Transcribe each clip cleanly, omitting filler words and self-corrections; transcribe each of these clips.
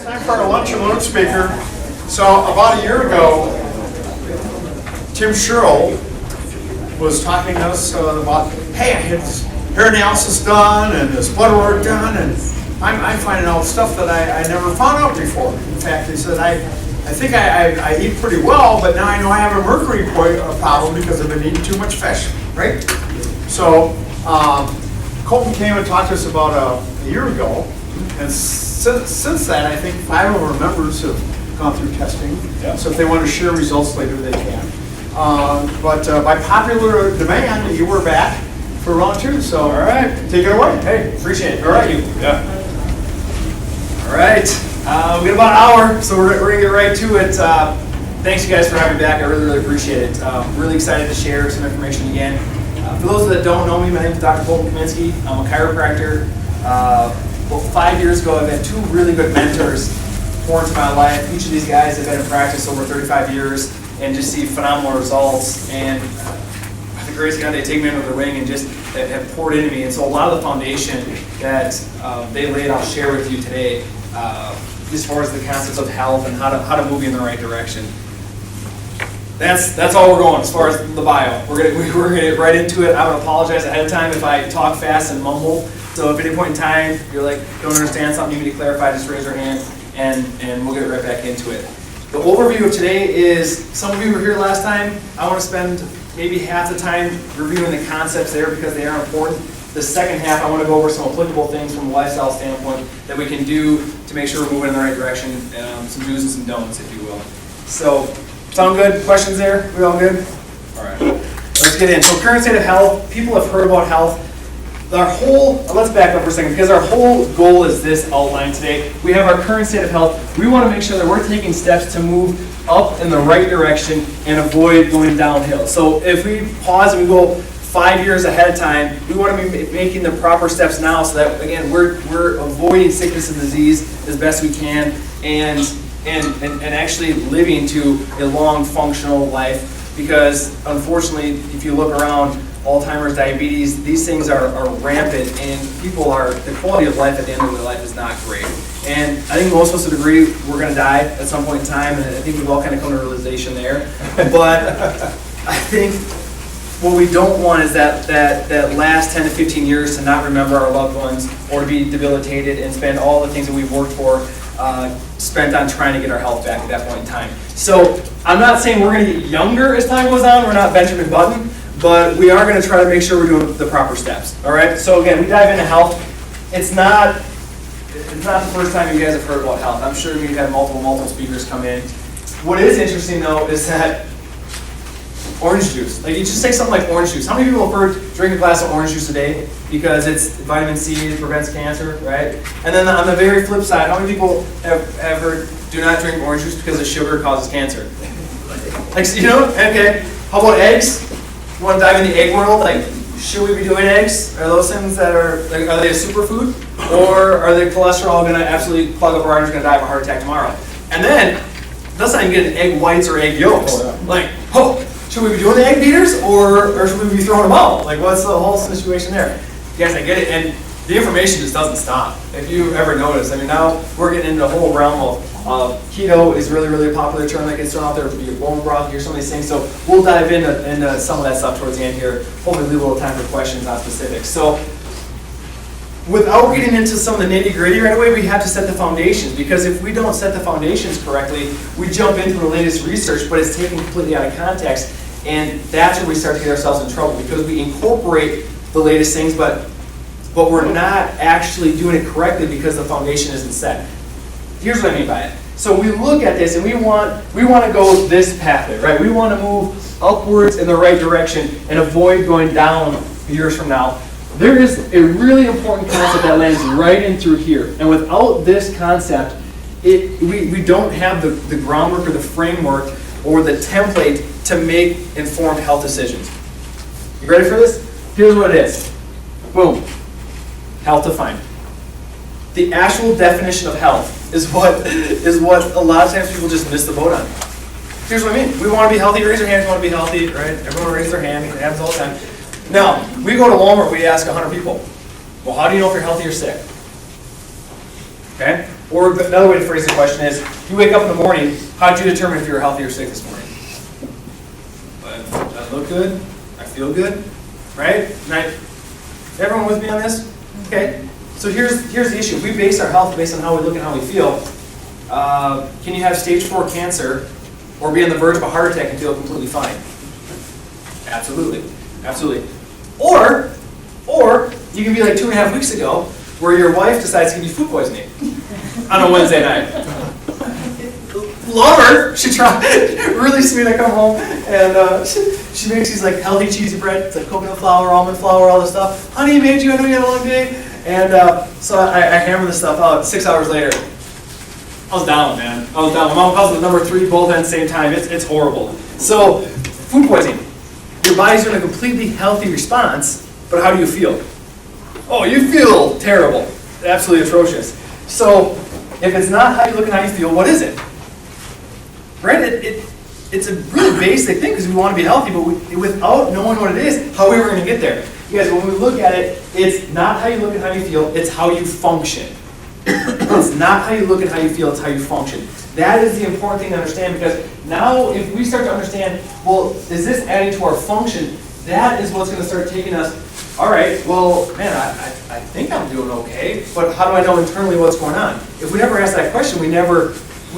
Time for our lunch and learn speaker. So about a year ago, Tim Sherrill was talking to us about, hey, I had this hair analysis done and this blood work done, and I'm finding out stuff that I never found out before. In fact, he said, I think I eat pretty well, but now I know I have a mercury problem because I've been eating too much fish, right? So Colton came and talked to us about a year ago, and since then, I think 5 of our members have gone through testing. Yeah. So if they want to share results later, they can. But by popular demand, you were back for round 2. So all right, take it away. Hey, appreciate it. All right. Thank you. Yeah. All right. We got about an hour, so we're going to get right to it. Thanks, you guys, for having me back. I really appreciate it. Really excited to share some information again. For those that don't know me, my name is Dr. Colton Kaminski. I'm a chiropractor. Well, 5 years ago, I've had 2 really good mentors pour into my life. Each of these guys have been in practice over 35 years and just see phenomenal results. And the grace of God, they take me under the wing and just have poured into me. And so a lot of the foundation that they laid, I'll share with you today, as far as the concepts of health and how to move you in the right direction. That's all we're going as far as the bio. We're gonna get right into it. I would apologize ahead of time if I talk fast and mumble. So if at any point in time you're like, don't understand something, you need to clarify, just raise your hand and we'll get right back into it. The overview of today is, some of you were here last time. I want to spend maybe half the time reviewing the concepts there because they are important. The second half, I want to go over some applicable things from a lifestyle standpoint that we can do to make sure we're moving in the right direction, some do's and some don'ts, if you will. So, sound good? Questions there? We all good? All right. Let's get in. So, current state of health. People have heard about health. Let's back up for a second, because our whole goal is this outline today. We have our current state of health. We want to make sure that we're taking steps to move up in the right direction and avoid going downhill. So if we pause and we go 5 years ahead of time, we want to be making the proper steps now so that, again, we're avoiding sickness and disease as best we can and actually living to a long, functional life. Because unfortunately, if you look around, Alzheimer's, diabetes, these things are rampant, and the quality of life at the end of their life is not great. And I think most of us would agree we're going to die at some point in time, and I think we've all kind of come to a realization there. But I think what we don't want is that last 10 to 15 years to not remember our loved ones or to be debilitated and spend all the things that we've worked for spent on trying to get our health back at that point in time. So I'm not saying we're going to get younger as time goes on. We're not Benjamin Button. But we are going to try to make sure we're doing the proper steps. All right. So again, we dive into health. It's not the first time you guys have heard about health. I'm sure we've had multiple speakers come in. What is interesting though is that orange juice. Like, you just say something like orange juice. How many people have heard drink a glass of orange juice a day because it's vitamin C, it prevents cancer, right? And then on the very flip side, how many people have heard do not drink orange juice because the sugar causes cancer? Like, okay. How about eggs? You want to dive in the egg world? Like, should we be doing eggs? Are those things that are they a superfood? Or are the cholesterol going to absolutely plug up our arteries, going to die of a heart attack tomorrow? And then, let's not even get into egg whites or egg yolks. Like, should we be doing the egg beaters or should we be throwing them out? Like, what's the whole situation there? Yes, I get it. And the information just doesn't stop. If you ever notice, I mean, now we're getting into the whole realm of keto is really a popular term that gets thrown out there. Your bone broth, some of these things. So we'll dive into some of that stuff towards the end here. Hopefully leave a little time for questions on specifics. So without getting into some of the nitty gritty right away, we have to set the foundations, because if we don't set the foundations correctly, we jump into the latest research, but it's taken completely out of context, and that's where we start to get ourselves in trouble, because we incorporate the latest things, but we're not actually doing it correctly because the foundation isn't set. Here's what I mean by it. So we look at this and we want to go this pathway, right? We want to move upwards in the right direction and avoid going down years from now. There is a really important concept that lands right in through here. And without this concept, we don't have the groundwork or the framework or the template to make informed health decisions. You ready for this? Here's what it is. Boom. Health defined. The actual definition of health is what a lot of times people just miss the boat on. Here's what I mean. We want to be healthy. Raise your hand if you want to be healthy, right? Everyone raise their hand. It happens all the time. Now, we go to Walmart, we ask 100 people, well, how do you know if you're healthy or sick? Okay? Or another way to phrase the question is, you wake up in the morning, how did you determine if you were healthy or sick this morning? I look good, I feel good, right? Everyone with me on this? Okay. So here's the issue. If we base our health based on how we look and how we feel, can you have stage 4 cancer or be on the verge of a heart attack and feel completely fine? Absolutely. Absolutely. Or you can be like 2.5 weeks ago where your wife decides to give you food poisoning on a Wednesday night. Love her. She tried really sweet. I come home and she makes these like healthy cheesy bread. It's like coconut flour, almond flour, all this stuff. Honey, I made you. I know you had a long day. And so I hammer this stuff out. 6 hours later, I was down, man. I was down. My mom calls it number 3, both at the same time. It's horrible. So food poisoning. Your body's doing a completely healthy response, but how do you feel? Oh, you feel terrible. Absolutely atrocious. So if it's not how you look and how you feel, what is it? Right? It's a really basic thing because we want to be healthy, but without knowing what it is, how are we going to get there? You guys, when we look at it, it's not how you look and how you feel, it's how you function. It's not how you look and how you feel, it's how you function. That is the important thing to understand, because now if we start to understand, well, is this adding to our function, that is what's going to start taking us, all right, well, man, I think I'm doing okay, but how do I know internally what's going on? If we never ask that question, we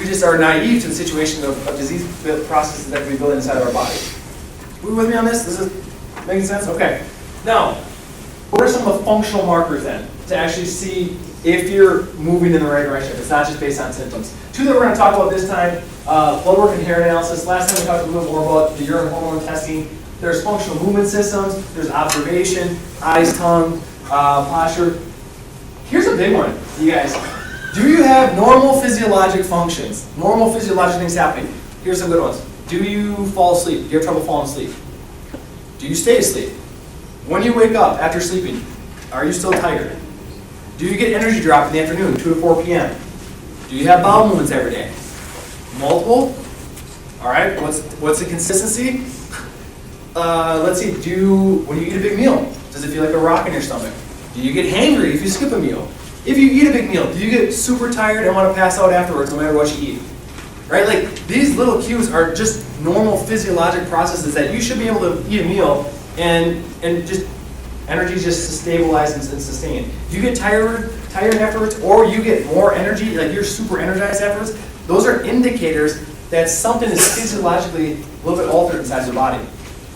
just are naive to the situation of disease processes that we build inside of our body. Are we with me on this? This is making sense? Okay. Now, what are some of the functional markers then to actually see if you're moving in the right direction? It's not just based on symptoms. 2 that we're going to talk about this time, blood work and hair analysis. Last time we talked a little bit more about the urine hormone testing. There's functional movement systems. There's observation, eyes, tongue, posture. Here's a big one, you guys. Do you have normal physiologic functions? Normal physiologic things happening? Here's some good ones. Do you fall asleep? Do you have trouble falling asleep? Do you stay asleep? When you wake up after sleeping, are you still tired? Do you get energy drop in the afternoon, 2 to 4 p.m.? Do you have bowel movements every day? Multiple? All right, what's the consistency? Let's see, when you eat a big meal, does it feel like a rock in your stomach? Do you get hangry if you skip a meal? If you eat a big meal, do you get super tired and want to pass out afterwards no matter what you eat? Right? Like, these little cues are just normal physiologic processes that you should be able to eat a meal and just energy just stabilize and sustain. If you get tired afterwards, or you get more energy, like you're super energized afterwards, those are indicators that something is physiologically a little bit altered inside your body.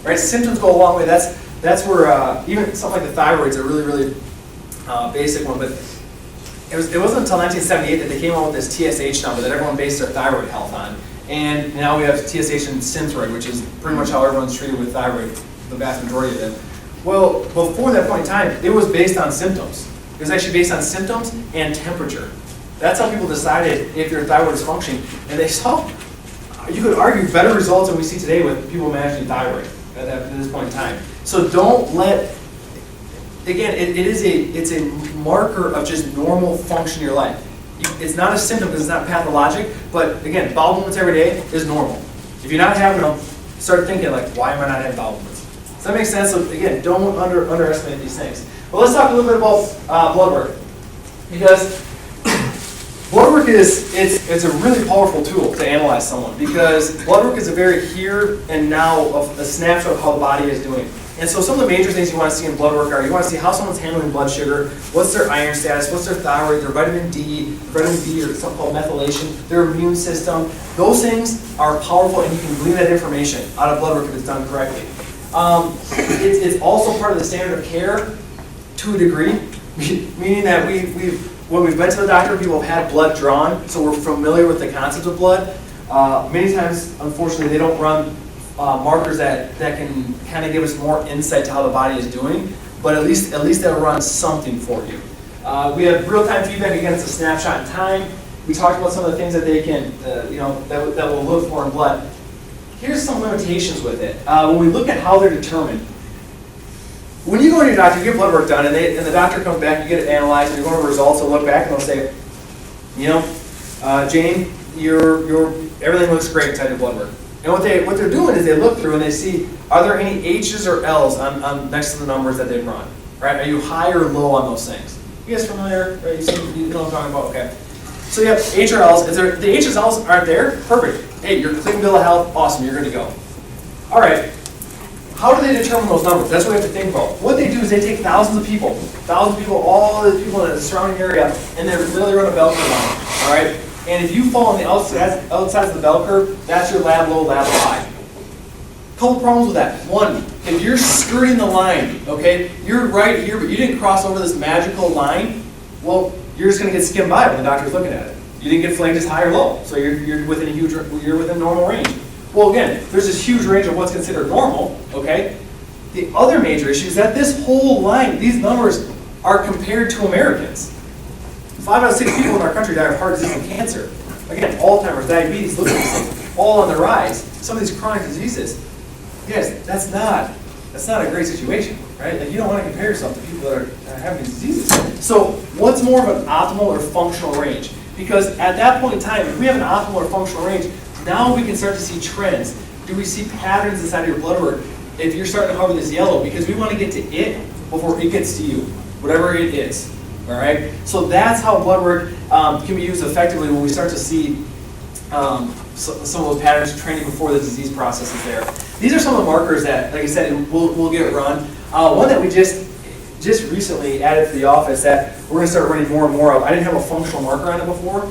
Right? Symptoms go a long way. That's where even something like the thyroid's a really, really basic one, but it wasn't until 1978 that they came out with this TSH number that everyone based their thyroid health on. And now we have TSH and Synthroid, which is pretty much how everyone's treated with thyroid, the vast majority of them. Well, before that point in time, it was based on symptoms. It was actually based on symptoms and temperature. That's how people decided if your thyroid is functioning. And they saw, you could argue, better results than we see today with people managing thyroid at this point in time. So don't let, again, it's a marker of just normal function in your life. It's not a symptom because it's not pathologic, but again, bowel movements every day is normal. If you're not having them, start thinking like, why am I not having bowel movements? Does that make sense? So again, don't underestimate these things. Well, let's talk a little bit about blood work, because blood work it's a really powerful tool to analyze someone, because blood work is a very here and now of a snapshot of how the body is doing. And so some of the major things you want to see in blood work are, you want to see how someone's handling blood sugar, what's their iron status, what's their thyroid, their vitamin D, or something called methylation, their immune system. Those things are powerful, and you can glean that information out of blood work if it's done correctly. It's also part of the standard of care to a degree, meaning that when we've been to the doctor, people have had blood drawn, so we're familiar with the concept of blood. Many times, unfortunately, they don't run markers that can kind of give us more insight to how the body is doing, but at least they'll run something for you. We have real-time feedback. Again, it's a snapshot in time. We talked about some of the things that they can, that we'll look for in blood. Here's some limitations with it. When we look at how they're determined, when you go to your doctor, you get blood work done, and the doctor comes back, you get it analyzed, and you're going over results, they'll look back and they'll say, Jane, everything looks great inside your blood work. And what they're doing is they look through and they see, are there any H's or L's on next to the numbers that they've run? Right? Are you high or low on those things? You guys familiar? Right? You know what I'm talking about? Okay. So you have HRLs. The HRLs aren't there, perfect. Hey, you're clean bill of health, awesome, you're good to go. All right, how do they determine those numbers? That's what we have to think about. What they do is they take thousands of people, all the people in the surrounding area, and they literally run a bell curve on them, all right? And if you fall on the outside of the bell curve, that's your lab low, lab high. Couple problems with that. One, if you're skirting the line, okay, you're right here, but you didn't cross over this magical line, well, you're just going to get skimmed by when the doctor's looking at it. You didn't get flanked as high or low, so you're within normal range. Well, again, there's this huge range of what's considered normal, okay? The other major issue is that this whole line, these numbers are compared to Americans. 5 out of 6 people in our country die of heart disease and cancer. Again, Alzheimer's, diabetes, liver disease, all on the rise. Some of these chronic diseases. Guys, that's not a great situation, right? Like, you don't want to compare yourself to people that are having these diseases. So what's more of an optimal or functional range? Because at that point in time, if we have an optimal or functional range, now we can start to see trends. Do we see patterns inside of your blood work if you're starting to hover this yellow? Because we want to get to it before it gets to you, whatever it is, all right? So that's how blood work can be used effectively when we start to see some of those patterns training before the disease process is there. These are some of the markers that, like I said, we'll get run. One that we just recently added to the office that we're going to start running more and more of. I didn't have a functional marker on it before.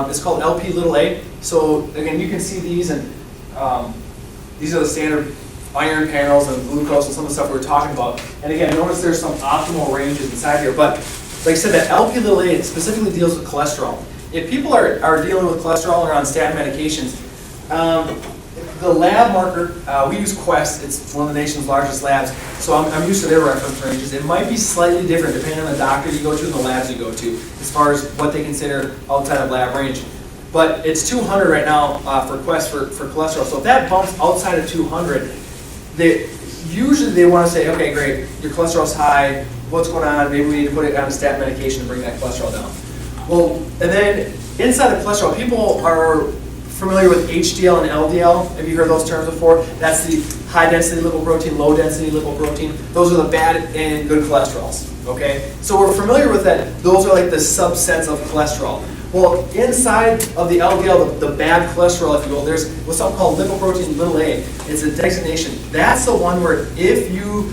It's called LP(a). So again, you can see these, and these are the standard iron panels and glucose and some of the stuff we were talking about. And again, notice there's some optimal ranges inside here. But like I said, that LP(a) specifically deals with cholesterol. If people are dealing with cholesterol or on statin medications, the lab marker, we use Quest. It's one of the nation's largest labs, so I'm used to their reference ranges. It might be slightly different depending on the doctor you go to and the labs you go to, as far as what they consider outside of lab range. But it's 200 right now for Quest for cholesterol. So if that bumps outside of 200, usually they want to say, okay, great, your cholesterol's high, what's going on? Maybe we need to put it on a statin medication to bring that cholesterol down. Well, and then inside of cholesterol, people are familiar with HDL and LDL. Have you heard those terms before? That's the high density lipoprotein, low density lipoprotein. Those are the bad and good cholesterols, okay? So we're familiar with that. Those are like the subsets of cholesterol. Well, inside of the LDL, the bad cholesterol, if you will, there's what's called lipoprotein(a). It's a designation. That's the one where if you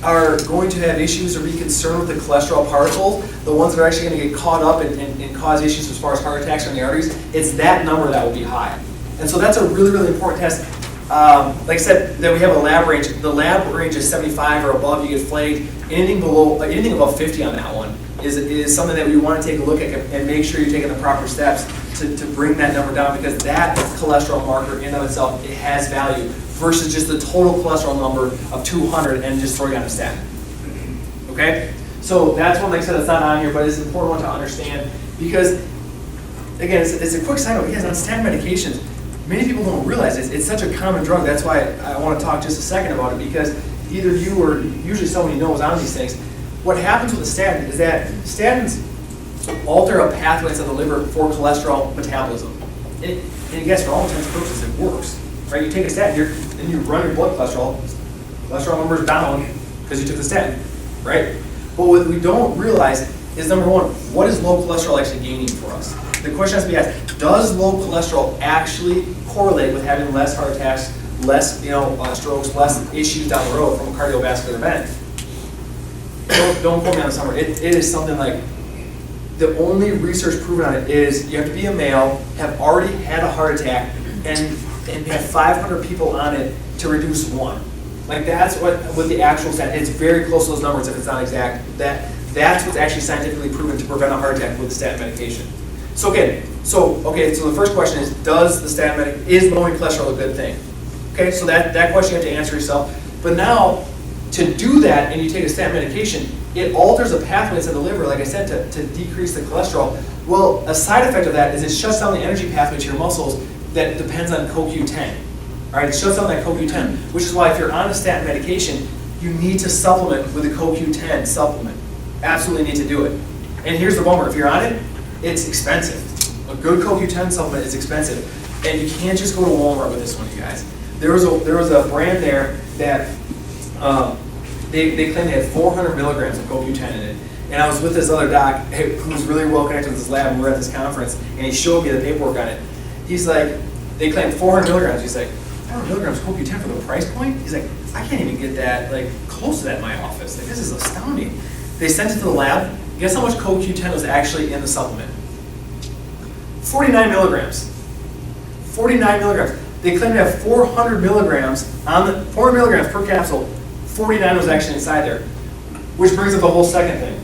are going to have issues or be concerned with the cholesterol particles, the ones that are actually going to get caught up and cause issues as far as heart attacks on the arteries, it's that number that will be high. And so that's a really, really important test. Like I said, that we have a lab range. The lab range is 75 or above, you get flagged. Anything above 50 on that one is something that we want to take a look at and make sure you're taking the proper steps to bring that number down, because that cholesterol marker in and of itself, it has value versus just the total cholesterol number of 200 and just throwing on a statin. Okay? So that's one, like I said, that's not on here, but it's an important one to understand, because, again, it's a quick side note. Yes, on statin medications, many people don't realize it's such a common drug. That's why I want to talk just a second about it, because either you or usually somebody knows on these things. What happens with a statin is that statins alter a pathway inside the liver for cholesterol metabolism. And I guess for all intents and purposes, it works. Right? You take a statin, and you run your blood cholesterol numbers down because you took the statin, right? But what we don't realize is, number one, what is low cholesterol actually gaining for us? The question has to be asked, does low cholesterol actually correlate with having less heart attacks, less strokes, less issues down the road from a cardiovascular event? Don't quote me on this number. It is something like, the only research proven on it is you have to be a male, have already had a heart attack, and have 500 people on it to reduce one. Like, that's what the actual statin, it's very close to those numbers if it's not exact. That's what's actually scientifically proven to prevent a heart attack with the statin medication. So the first question is, is lowering cholesterol a good thing? Okay, so that question you have to answer yourself. But now, to do that and you take a statin medication, it alters a pathway inside the liver, like I said, to decrease the cholesterol. Well, a side effect of that is it shuts down the energy pathway to your muscles that depends on CoQ10. All right, it shuts down that CoQ10, which is why if you're on a statin medication, you need to supplement with a CoQ10 supplement. Absolutely need to do it. And here's the bummer, if you're on it, it's expensive. A good CoQ10 supplement is expensive. And you can't just go to Walmart with this one, you guys. There was a brand there that they claimed they had 400 milligrams of CoQ10 in it. And I was with this other doc who's really well connected with this lab, and we were at this conference, and he showed me the paperwork on it. He's like, they claimed 400 milligrams. He's like, 400 milligrams CoQ10 for the price point? He's like, I can't even get that, like, close to that in my office. Like, this is astounding. They sent it to the lab. Guess how much CoQ10 was actually in the supplement? 49 milligrams. 49 milligrams. They claim to have 400 milligrams on the 400 milligrams per capsule. 49 was actually inside there, which brings up the whole second thing.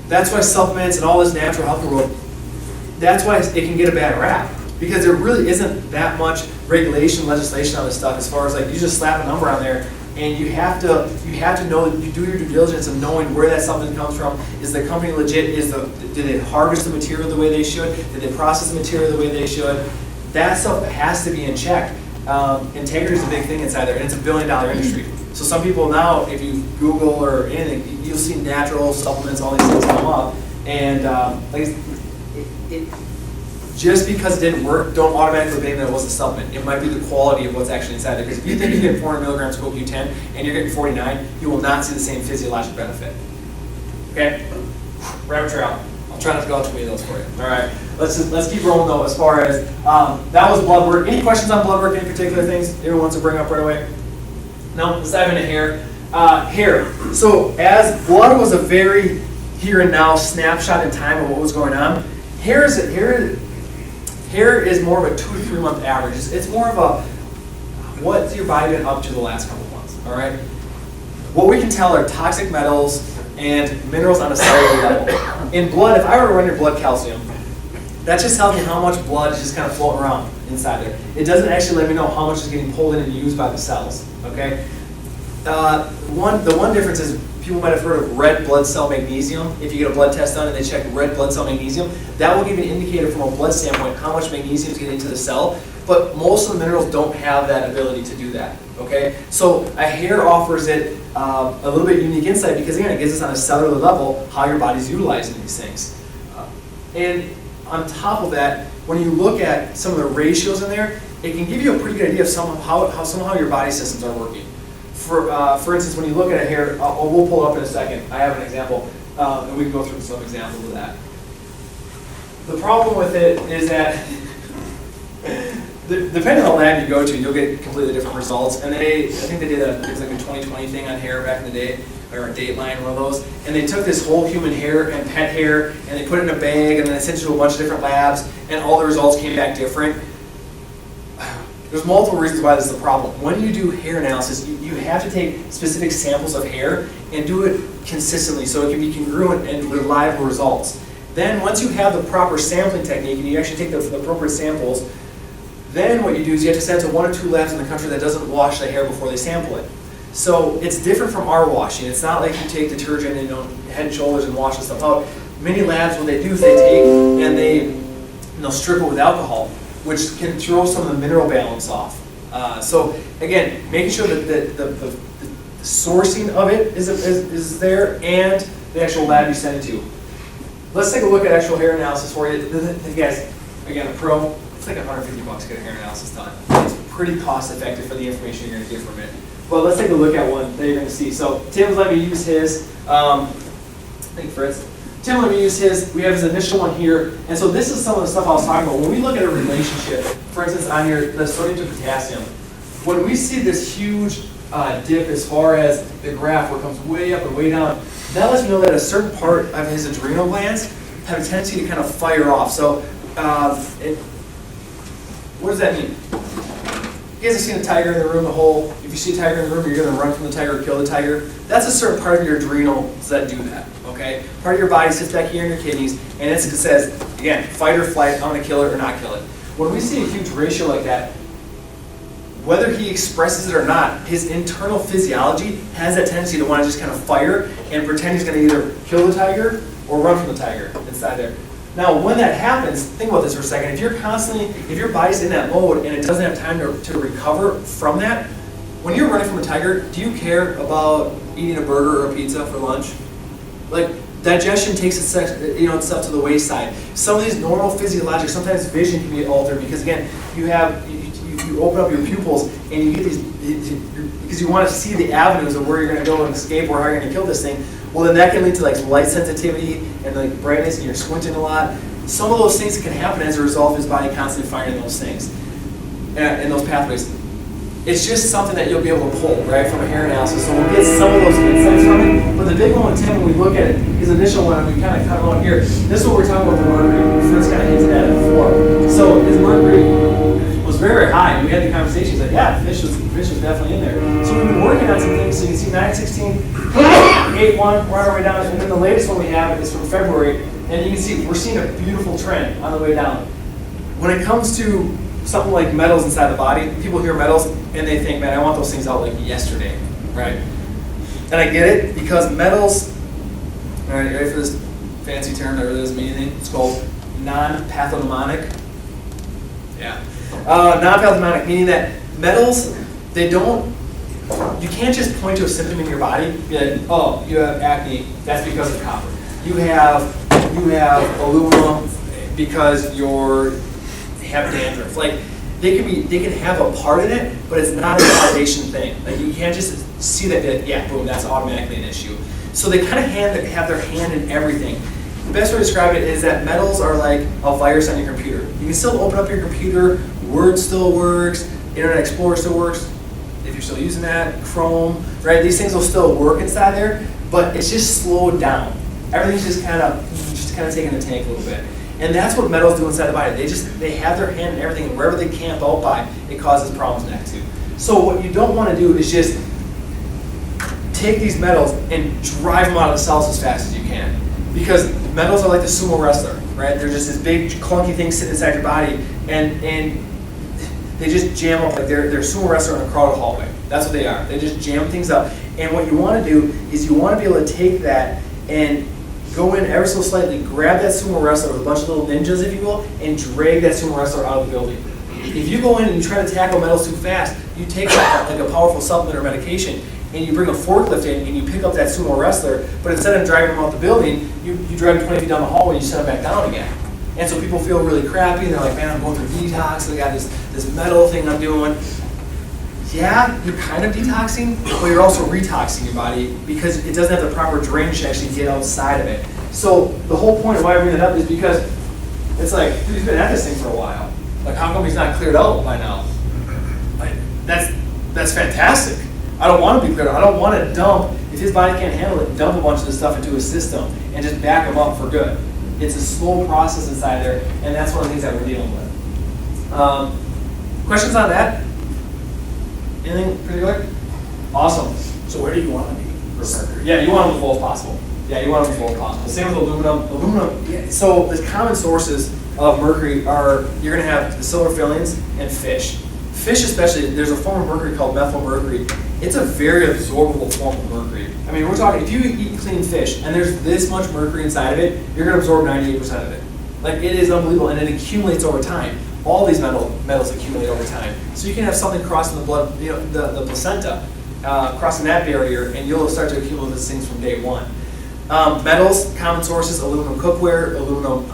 That's why supplements and all this natural health world, that's why it can get a bad rap, because there really isn't that much regulation, legislation on this stuff. As far as like, you just slap a number on there, and you have to know, you do your due diligence of knowing where that supplement comes from. Is the company legit? Did they harvest the material the way they should? Did they process the material the way they should? That stuff has to be in check. Integrity is a big thing inside there, and it's $1 billion industry. So some people now, if you Google or anything, you'll see natural supplements, all these things come up. And just because it didn't work, don't automatically blame that it was a supplement. It might be the quality of what's actually inside there. Because if you think you get 400 milligrams CoQ10 and you're getting 49, you will not see the same physiologic benefit. Okay? Rabbit trail. I'll try not to go out too many of those for you. All right. Let's keep rolling though. As far as that was blood work. Any questions on blood work? Any particular things anyone wants to bring up right away? No. Let's dive into hair. Hair. So as blood was a very here and now snapshot in time of what was going on, hair is more of a 2 to 3 month average. It's more of a what's your body been up to the last couple of months. All right. What we can tell are toxic metals and minerals on a cellular level. In blood, if I were to run your blood calcium, that just tells me how much blood is just kind of floating around inside there. It doesn't actually let me know how much is getting pulled in and used by the cells. Okay. The one difference is people might have heard of red blood cell magnesium. If you get a blood test done and they check red blood cell magnesium, that will give you an indicator from a blood standpoint how much magnesium is getting into the cell. But most of the minerals don't have that ability to do that. Okay, so a hair offers it a little bit unique insight because again, it gives us on a cellular level how your body's utilizing these things. And on top of that, when you look at some of the ratios in there, it can give you a pretty good idea of how your body systems are working. For instance, when you look at a hair, we'll pull it up in a second. I have an example, and we can go through some examples of that. The problem with it is that depending on the lab you go to, you'll get completely different results. And I think they did it was like a 2020 thing on hair back in the day, or a Dateline, one of those. And they took this whole human hair and pet hair, and they put it in a bag, and then they sent it to a bunch of different labs, and all the results came back different. There's multiple reasons why this is a problem. When you do hair analysis, you have to take specific samples of hair and do it consistently so it can be congruent and reliable results. Then once you have the proper sampling technique and you actually take the appropriate samples, then what you do is you have to send it to 1 or 2 labs in the country that doesn't wash the hair before they sample it. So it's different from our washing. It's not like you take detergent and Head and Shoulders and wash the stuff out. Many labs, what they do is they take and they'll strip it with alcohol, which can throw some of the mineral balance off. So again, making sure that the sourcing of it is there and the actual lab you send it to. Let's take a look at actual hair analysis for you. Guys, again, a pro, it's like $150 to get a hair analysis done. It's pretty cost effective for the information you're going to get from it. But let's take a look at one that you're going to see. So Tim's let me use his. Thank you, Fritz. Tim let me use his. We have his initial one here. And so this is some of the stuff I was talking about. When we look at a relationship, for instance, on the sodium to potassium, when we see this huge dip as far as the graph where it comes way up and way down, that lets me know that a certain part of his adrenal glands have a tendency to kind of fire off. So what does that mean? You guys have seen a tiger in the room, if you see a tiger in the room, you're going to run from the tiger or kill the tiger. That's a certain part of your adrenals that do that, okay? Part of your body sits back here in your kidneys, and it says, again, fight or flight, I'm going to kill it or not kill it. When we see a huge ratio like that, whether he expresses it or not, his internal physiology has that tendency to want to just kind of fire and pretend he's going to either kill the tiger or run from the tiger inside there. Now, when that happens, think about this for a second. If your body's in that mode and it doesn't have time to recover from that, when you're running from a tiger, do you care about eating a burger or a pizza for lunch? Like, digestion takes itself to the wayside. Some of these normal physiologic, sometimes vision can be altered because again, you open up your pupils and you get these, because you want to see the avenues of where you're going to go and escape or how you're going to kill this thing. well then that can lead to like light sensitivity and like brightness, and you're squinting a lot. Some of those things can happen as a result of his body constantly firing those things and those pathways. It's just something that you'll be able to pull, right, from a hair analysis. So we'll get some of those insights from it. But the big one with Tim, when we look at it, his initial one, we kind of cut him out here. This is what we're talking about the mercury. First kind of hinted at it before. So his mercury was very, very high. We had the conversation. He's like, yeah, fish was definitely in there. So we've been working on some things. So you can see 916, 8-1, we're on our way down. And then the latest one we have is from February. And you can see we're seeing a beautiful trend on the way down. When it comes to something like metals inside the body, people hear metals and they think, man, I want those things out like yesterday, right? And I get it, because metals, all right, you ready for this fancy term that really doesn't mean anything? It's called non-pathognomonic. Yeah. Non-pathognomonic, meaning that metals, they don't, you can't just point to a symptom in your body, be like, oh, you have acne, that's because of copper. You have aluminum because you have dandruff. Like, they can have a part in it, but it's not a causation thing. Like, you can't just see that, yeah, boom, that's automatically an issue. So they kind of have their hand in everything. The best way to describe it is that metals are like a virus on your computer. You can still open up your computer, Word still works, Internet Explorer still works, if you're still using that, Chrome, right? These things will still work inside there, but it's just slowed down. Everything's just kind of taking a tank a little bit. And that's what metals do inside the body. They have their hand in everything, and wherever they camp out by, it causes problems next to. So what you don't want to do is just take these metals and drive them out of the cells as fast as you can. Because metals are like the sumo wrestler, right? They're just this big clunky thing sitting inside your body, and they just jam up like they're sumo wrestler in a crowded hallway. That's what they are. They just jam things up. And what you want to do is you want to be able to take that and go in ever so slightly, grab that sumo wrestler with a bunch of little ninjas, if you will, and drag that sumo wrestler out of the building. If you go in and you try to tackle metals too fast, you take like a powerful supplement or medication, and you bring a forklift in and you pick up that sumo wrestler, but instead of driving him out the building, you drive him 20 feet down the hallway and you set him back down again. And so people feel really crappy, and they're like, man, I'm going through detox, I got this metal thing I'm doing. Yeah, you're kind of detoxing, but you're also retoxing your body because it doesn't have the proper drainage to actually get outside of it. So the whole point of why I bring that up is because it's like, dude, he's been at this thing for a while. Like, how come he's not cleared out by now? Like, that's fantastic. I don't want to be cleared out. I don't want to dump, if his body can't handle it, dump a bunch of this stuff into his system and just back him up for good. It's a slow process inside there, and that's one of the things that we're dealing with. Questions on that? Anything particular? Awesome. So where do you want to be for mercury? Yeah, you want them as full as possible. Yeah, you want them as full as possible. Same with aluminum. Aluminum, yeah, so the common sources of mercury are, you're going to have the silver fillings and fish. Fish especially, there's a form of mercury called methyl mercury. It's a very absorbable form of mercury. I mean, we're talking, if you eat clean fish and there's this much mercury inside of it, you're going to absorb 98% of it. Like, it is unbelievable, and it accumulates over time. All these metals accumulate over time. So you can have something crossing the blood, you know, the placenta, crossing that barrier, and you'll start to accumulate these things from day one. Metals, common sources, aluminum cookware, aluminum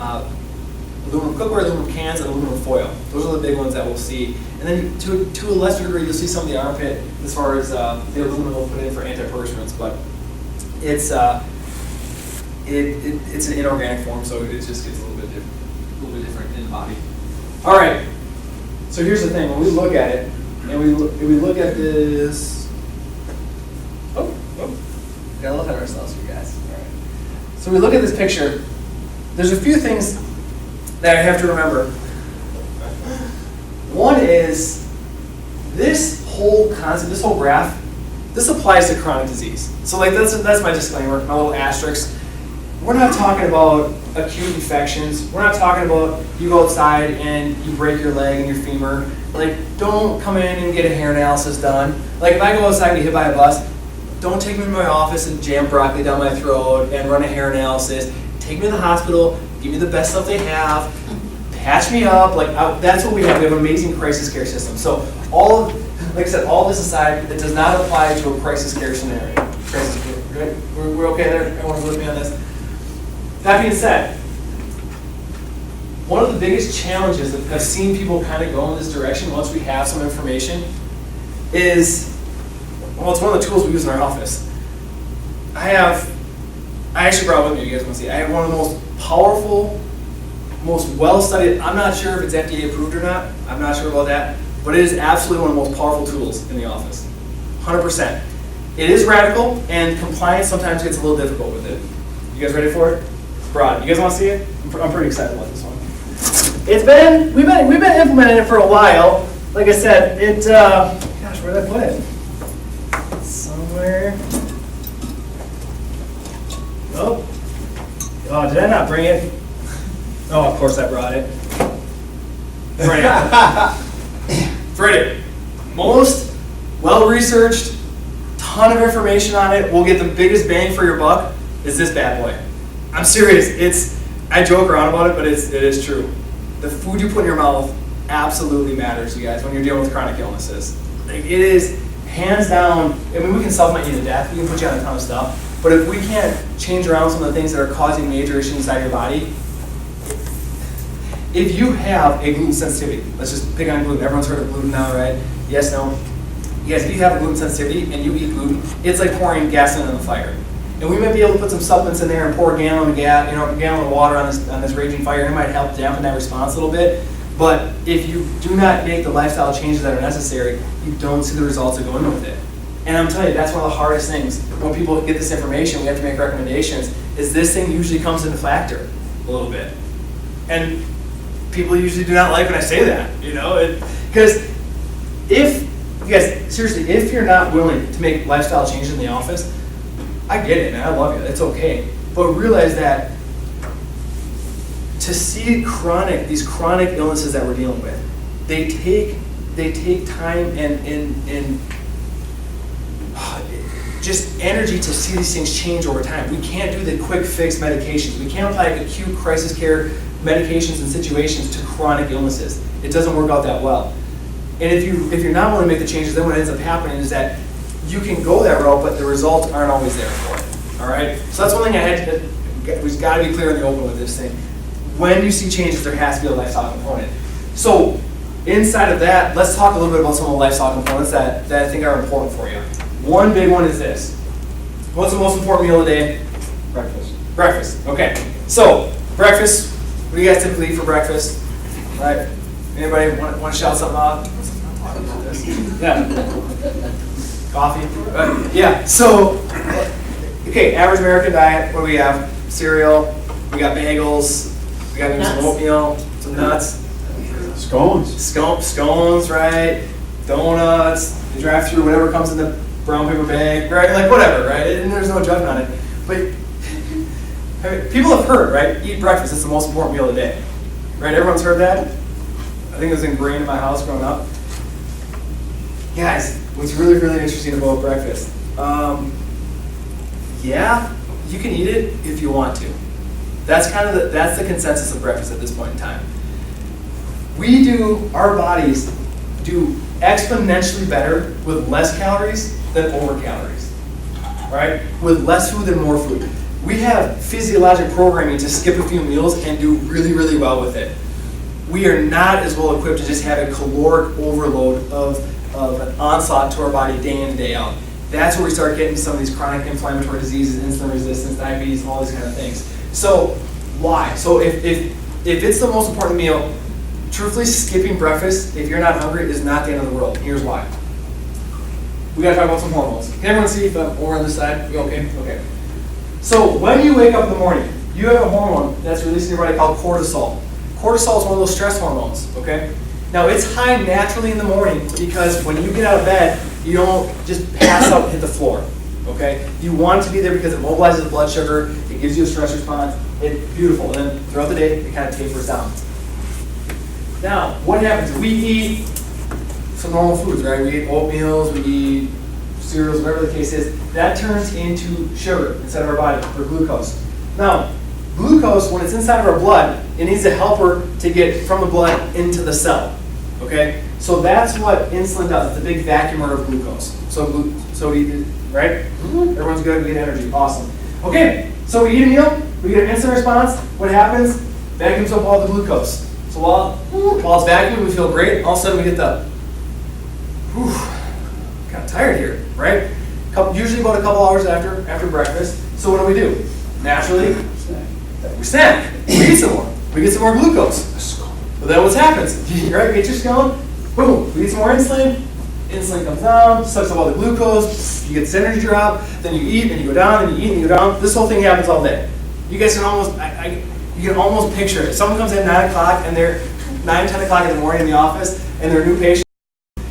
cans, and aluminum foil. Those are the big ones that we'll see. And then to a lesser degree, you'll see some of the armpit as far as the aluminum we'll put in for antiperspirants, but it's an inorganic form, so it just gets a little bit different in the body. All right, so here's the thing. When we look at it, and we look at this, gotta look at ourselves, you guys. All right. So we look at this picture. There's a few things that I have to remember. One is this whole concept, this whole graph, this applies to chronic disease. So like that's my disclaimer, my little asterisk. We're not talking about acute infections. We're not talking about you go outside and you break your leg and your femur. Like, don't come in and get a hair analysis done. Like, if I go outside and get hit by a bus, don't take me to my office and jam broccoli down my throat and run a hair analysis. Take me to the hospital, give me the best stuff they have, patch me up. Like, that's what we have. We have an amazing crisis care system. So like I said, all this aside, it does not apply to a crisis care scenario. Crisis care, right? We're okay there? Everyone's with me on this? That being said, one of the biggest challenges that I've seen people kind of go in this direction once we have some information is, well, it's one of the tools we use in our office. I have I actually brought it with me, you guys want to see. I have one of the most powerful, most well-studied, I'm not sure if it's FDA approved or not, I'm not sure about that, but it is absolutely one of the most powerful tools in the office, 100%. It is radical, and compliance sometimes gets a little difficult with it. You guys ready for it? Brought it. You guys want to see it? I'm pretty excited about this one. We've been implementing it for a while. Like I said, gosh, where did I put it? Somewhere. Oh, did I not bring it? Oh, of course I brought it. It's right here. It's right here. Most well-researched, ton of information on it. We'll get the biggest bang for your buck is this bad boy. I'm serious. I joke around about it, but it is true. The food you put in your mouth absolutely matters, you guys, when you're dealing with chronic illnesses. Like, it is hands down. I mean, we can supplement you to death. We can put you on a ton of stuff. But if we can't change around some of the things that are causing major issues inside your body, if you have a gluten sensitivity, let's just pick on gluten. Everyone's heard of gluten now, right? Yes, no? Yes, if you have a gluten sensitivity and you eat gluten, it's like pouring gasoline on the fire. And we might be able to put some supplements in there and pour a gallon of water on this raging fire, and it might help dampen that response a little bit. But if you do not make the lifestyle changes that are necessary, you don't see the results that go in with it. And I'm telling you, that's one of the hardest things. When people get this information, we have to make recommendations, is this thing usually comes into factor a little bit. And people usually do not like when I say that, because seriously, if you're not willing to make lifestyle changes in the office, I get it, man, I love you, it's okay. But realize that to see these chronic illnesses that we're dealing with, they take time and just energy to see these things change over time. We can't do the quick fix medications. We can't apply acute crisis care medications and situations to chronic illnesses. It doesn't work out that well. And if you're not willing to make the changes, then what ends up happening is that you can go that route, but the results aren't always there for it. All right. So that's one thing we've got to be clear in the open with this thing. When you see changes, there has to be a lifestyle component. So inside of that, let's talk a little bit about some of the lifestyle components that I think are important for you. One big one is this. What's the most important meal of the day? Breakfast. Breakfast. Okay. So breakfast. What do you guys typically eat for breakfast? Right? Anybody want to shout something out? Yeah. Coffee. Yeah. So, okay. Average American diet. What do we have? Cereal. We got bagels. We got maybe some oatmeal, some nuts. Scones, right? Donuts. You drive through whatever comes in the brown paper bag, right? Like whatever, right? And there's no judgment on it. But I mean, people have heard, right? Eat breakfast. It's the most important meal of the day, right? Everyone's heard that. I think it was ingrained in my house growing up. Guys, what's really, really interesting about breakfast? Yeah, you can eat it if you want to. That's that's the consensus of breakfast at this point in time. Our bodies do exponentially better with less calories than over calories, right? With less food than more food. We have physiologic programming to skip a few meals and do really, really well with it. We are not as well equipped to just have a caloric overload of an onslaught to our body day in and day out. That's where we start getting some of these chronic inflammatory diseases, insulin resistance, diabetes, all these kind of things. So why? So if it's the most important meal, truthfully, skipping breakfast, if you're not hungry, is not the end of the world. Here's why. We gotta talk about some hormones. Can everyone see if I'm over on this side? You okay? Okay. So when you wake up in the morning, you have a hormone that's released in your body called cortisol. Cortisol is one of those stress hormones, okay? Now it's high naturally in the morning because when you get out of bed, you don't just pass out and hit the floor, okay? You want it to be there because it mobilizes the blood sugar, it gives you a stress response, it's beautiful. And then throughout the day, it kind of tapers down. Now, what happens? We eat some normal foods, right? We eat oatmeals, we eat cereals, whatever the case is. That turns into sugar inside of our body, or glucose. Now, glucose, when it's inside of our blood, it needs a helper to get from the blood into the cell, okay? So that's what insulin does. It's a big vacuumer of glucose. So we eat, right? Everyone's good, we get energy, awesome. Okay, so we eat a meal, we get an insulin response. What happens? Vacuums up all the glucose. So while it's vacuuming, we feel great. All of a sudden we get the, kind of tired here, right? Usually about a couple hours after breakfast. So what do? naturally, we snack. We eat some more. We get some more glucose. But then what happens? Right? Get your scone, boom, we get some more insulin. Insulin comes down, sucks up all the glucose, you get this energy drop, then you eat and you go down and you eat and you go down. This whole thing happens all day. You guys can almost, you can almost picture it. Someone comes in at 9 o'clock and they're 9, 10 o'clock in the morning in the office and they're a new patient.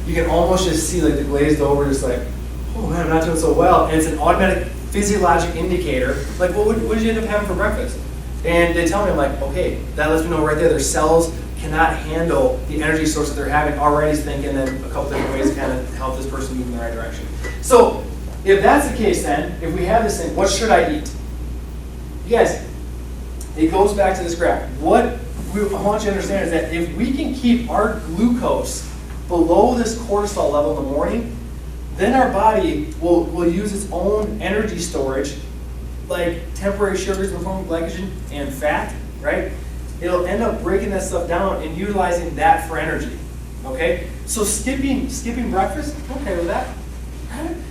You can almost just see like the glazed over, just like, oh man, I'm not doing so well. And it's an automatic physiologic indicator. Like, well, what did you end up having for breakfast? And they tell me, I'm like, okay, that lets me know right there, their cells cannot handle the energy source that they're having. Already thinking then a couple different ways to kind of help this person move in the right direction. So if that's the case then, if we have this thing, what should I eat? You guys, it goes back to this graph. What I want you to understand is that if we can keep our glucose below this cortisol level in the morning, then our body will use its own energy storage, like temporary sugars in the form of glycogen and fat, right? It'll end up breaking that stuff down and utilizing that for energy, okay? So skipping breakfast, okay with that?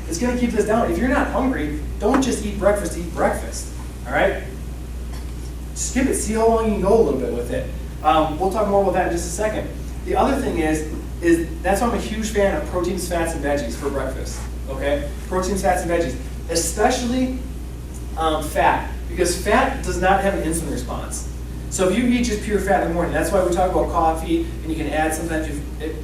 It's gonna keep this down. If you're not hungry, don't just eat breakfast, all right? Skip it, see how long you can go a little bit with it. We'll talk more about that in just a second. The other thing is that's why I'm a huge fan of proteins, fats, and veggies for breakfast, okay? Proteins, fats, and veggies, especially fat, because fat does not have an insulin response. So if you eat just pure fat in the morning, that's why we talk about coffee, and you can add sometimes,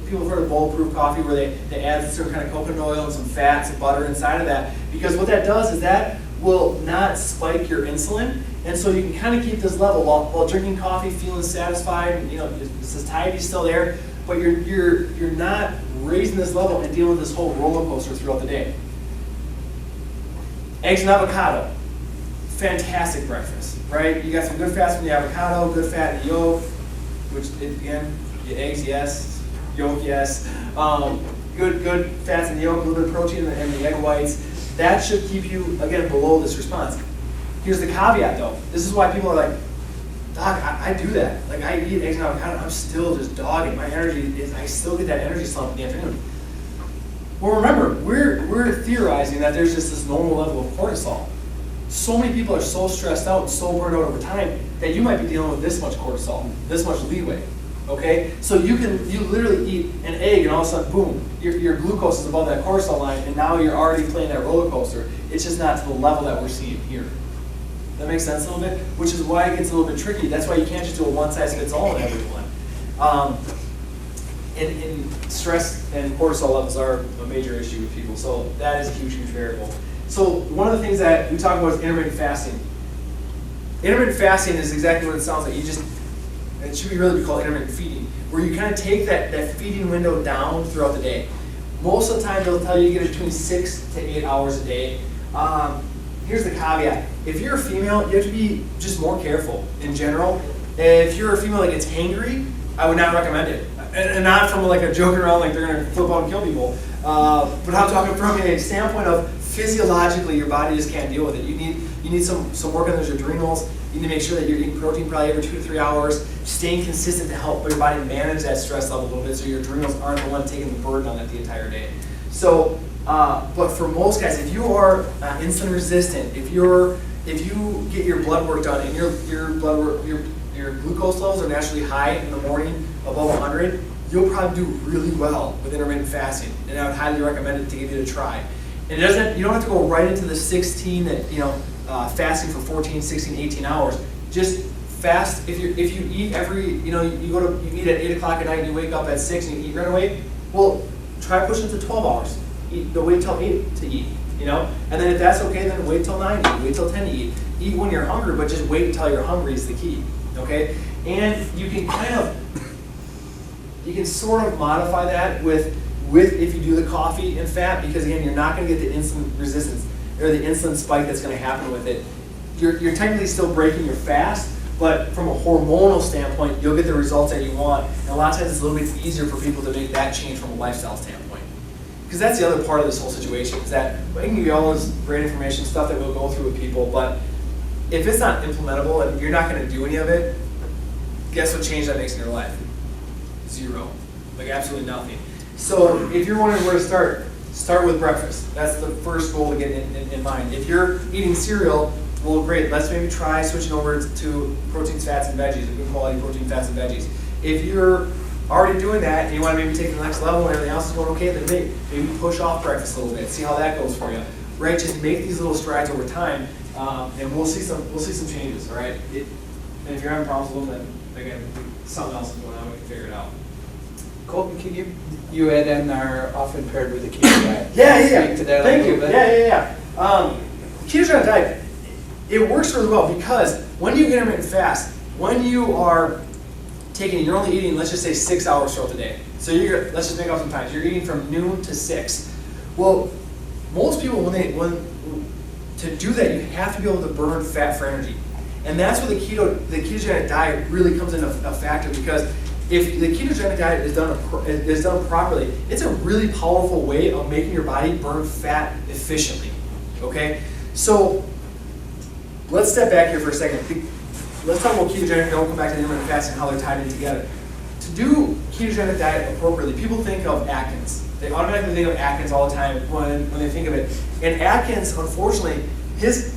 people have heard of bulletproof coffee where they add a certain kind of coconut oil and some fat, some butter inside of that, because what that does is that will not spike your insulin, and so you can kind of keep this level while drinking coffee, feeling satisfied, and, you know, the satiety's still there, but you're not raising this level and dealing with this whole roller coaster throughout the day. Eggs and avocado. Fantastic breakfast, right? You got some good fats from the avocado, good fat in the yolk, which again, the eggs, yes, yolk, yes. Good fats in the yolk, a little bit of protein in the egg whites. That should keep you, again, below this response. Here's the caveat though. This is why people are like, Doc, I do that. Like I eat eggs and avocado, I'm still just dogging. My energy is, I still get that energy slump in the afternoon. Well, remember, we're theorizing that there's just this normal level of cortisol. So many people are so stressed out and so burned out over time that you might be dealing with this much cortisol, this much leeway, okay? So you literally eat an egg and all of a sudden, boom, your glucose is above that cortisol line and now you're already playing that roller coaster. It's just not to the level that we're seeing here. That makes sense a little bit? Which is why it gets a little bit tricky. That's why you can't just do a one-size-fits-all in everyone. And stress and cortisol levels are a major issue with people, so that is a huge, huge variable. So one of the things that we talk about is intermittent fasting. Intermittent fasting is exactly what it sounds like. It should really be called intermittent feeding, where you kind of take that feeding window down throughout the day. Most of the time they'll tell you get between 6 to 8 hours a day. Here's the caveat. If you're a female, you have to be just more careful in general. If you're a female that gets hangry, I would not recommend it. And not from like a joking around like they're gonna flip out and kill people. But I'm talking from a standpoint of physiologically, your body just can't deal with it. You need some work on those adrenals. You need to make sure that you're eating protein probably every 2 to 3 hours, staying consistent to help your body manage that stress level a little bit so your adrenals aren't the one taking the burden on it the entire day. So, but for most guys, if you are insulin resistant, if you get your blood work done and your glucose levels are naturally high in the morning, above 100, you'll probably do really well with intermittent fasting. And I would highly recommend it to give it a try. And you don't have to go right into the 16 that, fasting for 14, 16, 18 hours. Just fast. If you eat every, you eat at 8 o'clock at night and you wake up at 6 and you eat right away, well, try pushing it to 12 hours. Wait till 8 to eat, And then if that's okay, then wait till 9 to eat, wait till 10 to eat. Eat when you're hungry, but just wait until you're hungry is the key, okay? And you can sort of modify that with if you do the coffee and fat, because again, you're not going to get the insulin resistance or the insulin spike that's going to happen with it. You're technically still breaking your fast, but from a hormonal standpoint, you'll get the results that you want. And a lot of times it's a little bit easier for people to make that change from a lifestyle standpoint. Because that's the other part of this whole situation, is that I can give you all this great information, stuff that we'll go through with people, but if it's not implementable and you're not going to do any of it, guess what change that makes in your life? Zero. Like absolutely nothing. So if you're wondering where to start with breakfast. That's the first goal to get in mind. If you're eating cereal, well, great, let's maybe try switching over to proteins, fats, and veggies, good quality protein, fats, and veggies. If you're already doing that and you want to maybe take it to the next level and everything else is going okay, then maybe push off breakfast a little bit, see how that goes for you. Right? Just make these little strides over time, and we'll see some changes. All right. And if you're having problems with them, then again, something else is going on. We can figure it out. Colton, can you add in our often paired with a keto diet? Yeah. Speak to that Thank a you. little bit. Ketogenic diet, it works really well because when you intermittent fast, when you are you're only eating, let's just say 6 hours throughout the day. So let's just make up some times. You're eating from noon to 6. Well, most people, to do that, you have to be able to burn fat for energy. And that's where the ketogenic diet really comes into a factor, because if the ketogenic diet is done properly, it's a really powerful way of making your body burn fat efficiently. Okay? So let's step back here for a second. Let's talk about ketogenic, then we'll come back to intermittent fasting and how they're tied in together. To do ketogenic diet appropriately, people think of Atkins. They automatically think of Atkins all the time when they think of it. And Atkins, unfortunately, his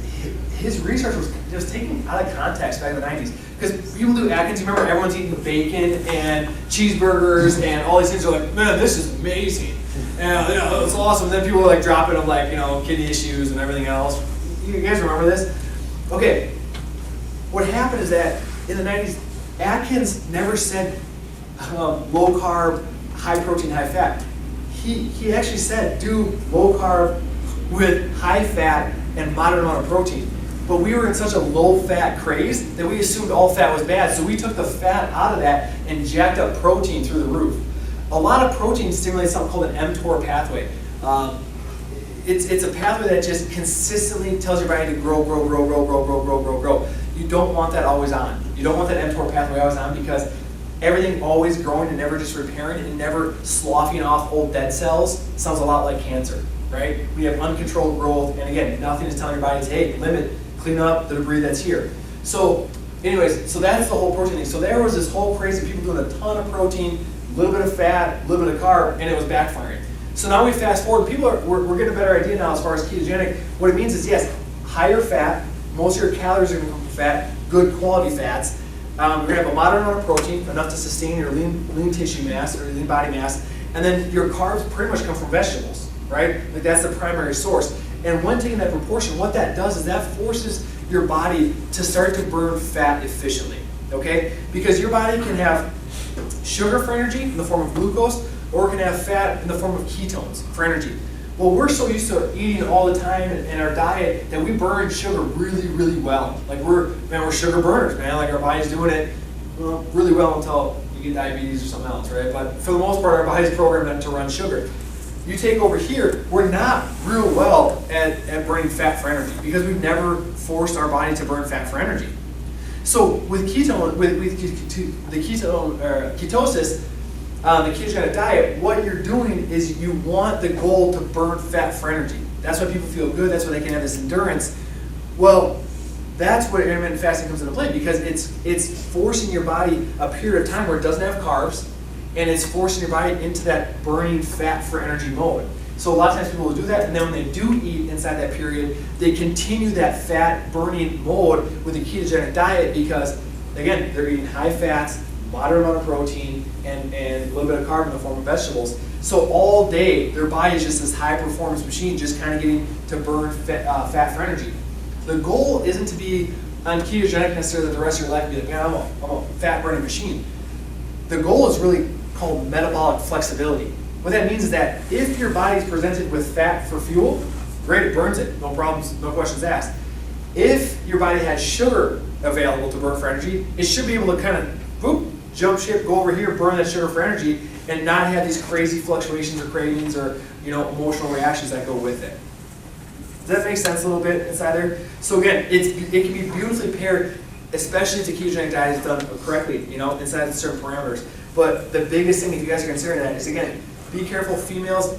research was just taken out of context back in the 90s. Because people do Atkins, you remember everyone's eating bacon and cheeseburgers and all these things. Are like, man, this is amazing. And it's awesome. And then people are like dropping of like, kidney issues and everything else. You guys remember this? Okay. What happened is that in the 90s, Atkins never said low carb, high protein, high fat. He actually said do low carb with high fat and moderate amount of protein. But we were in such a low fat craze that we assumed all fat was bad. So we took the fat out of that and jacked up protein through the roof. A lot of protein stimulates something called an mTOR pathway. It's a pathway that just consistently tells your body to grow. You don't want that always on. You don't want that mTOR pathway always on, because everything always growing and never just repairing and never sloughing off old dead cells sounds a lot like cancer, right? We have uncontrolled growth, and again, nothing is telling your body to, hey, limit, clean up the debris that's here. So anyways, so that's the whole protein thing. So there was this whole craze of people doing a ton of protein, a little bit of fat, a little bit of carb, and it was backfiring. So now we fast forward, we're getting a better idea now as far as ketogenic. What it means is, yes, higher fat, most of your calories are going to come from fat, good quality fats. You're going to have a moderate amount of protein, enough to sustain your lean tissue mass or lean body mass, and then your carbs pretty much come from vegetables, right? Like that's the primary source. And when taking that proportion, what that does is that forces your body to start to burn fat efficiently, okay? Because your body can have sugar for energy in the form of glucose, or it can have fat in the form of ketones for energy. Well, we're so used to eating all the time in our diet that we burn sugar really, really well. Like we're sugar burners, man. Like our body's doing it really well until you get diabetes or something else, right? But for the most part, our body's programmed to run sugar. You take over here, we're not real well at burning fat for energy because we've never forced our body to burn fat for energy. So with ketosis, the ketogenic diet, what you're doing is you want the goal to burn fat for energy. That's why people feel good. That's why they can have this endurance. Well, that's where intermittent fasting comes into play, because it's forcing your body a period of time where it doesn't have carbs, and it's forcing your body into that burning fat for energy mode. So a lot of times people will do that, and then when they do eat inside that period, they continue that fat burning mode with the ketogenic diet because, again, they're eating high fats, moderate amount of protein, and a little bit of carb in the form of vegetables. So all day, their body is just this high performance machine, just kind of getting to burn fat for energy. The goal isn't to be on ketogenic necessarily the rest of your life and be like, man, I'm a fat burning machine. The goal is really called metabolic flexibility. What that means is that if your body's presented with fat for fuel, great, it burns it, no problems, no questions asked. If your body has sugar available to burn for energy, it should be able to kind of jump ship, go over here, burn that sugar for energy, and not have these crazy fluctuations or cravings or emotional reactions that go with it. Does that make sense a little bit inside there? So again, it can be beautifully paired, especially if the ketogenic diet is done correctly, inside certain parameters. But the biggest thing, if you guys are considering that, is again, be careful, females.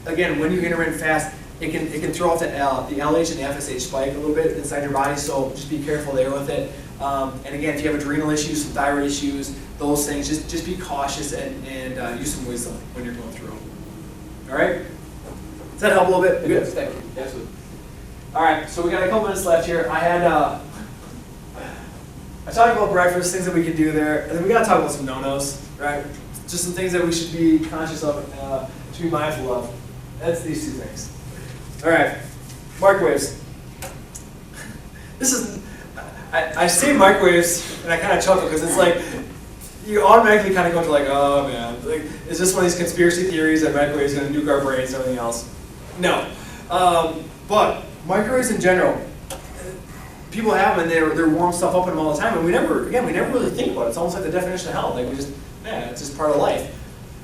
Again, when you intermittent fast, it can throw off the LH and the FSH spike a little bit inside your body. So just be careful there with it. And again, if you have adrenal issues, some thyroid issues, those things, just be cautious and use some wisdom when you're going through. All right? Does that help a little bit? Good. Thank you. Absolutely. All right, so we got a couple minutes left here. I talked about breakfast, things that we can do there, and then we got to talk about some no-nos, right? Just some things that we should be conscious of, to be mindful of. That's these two things. All right, microwaves. This is, I say microwaves, and I kind of chuckle because it's like, you automatically kind of go to like, oh man, like, is this one of these conspiracy theories that microwaves are going to nuke our brains and everything else? No. But microwaves in general, people have them and they're warm stuff up in them all the time, and we never really think about it. It's almost like the definition of health. Like it's just part of life.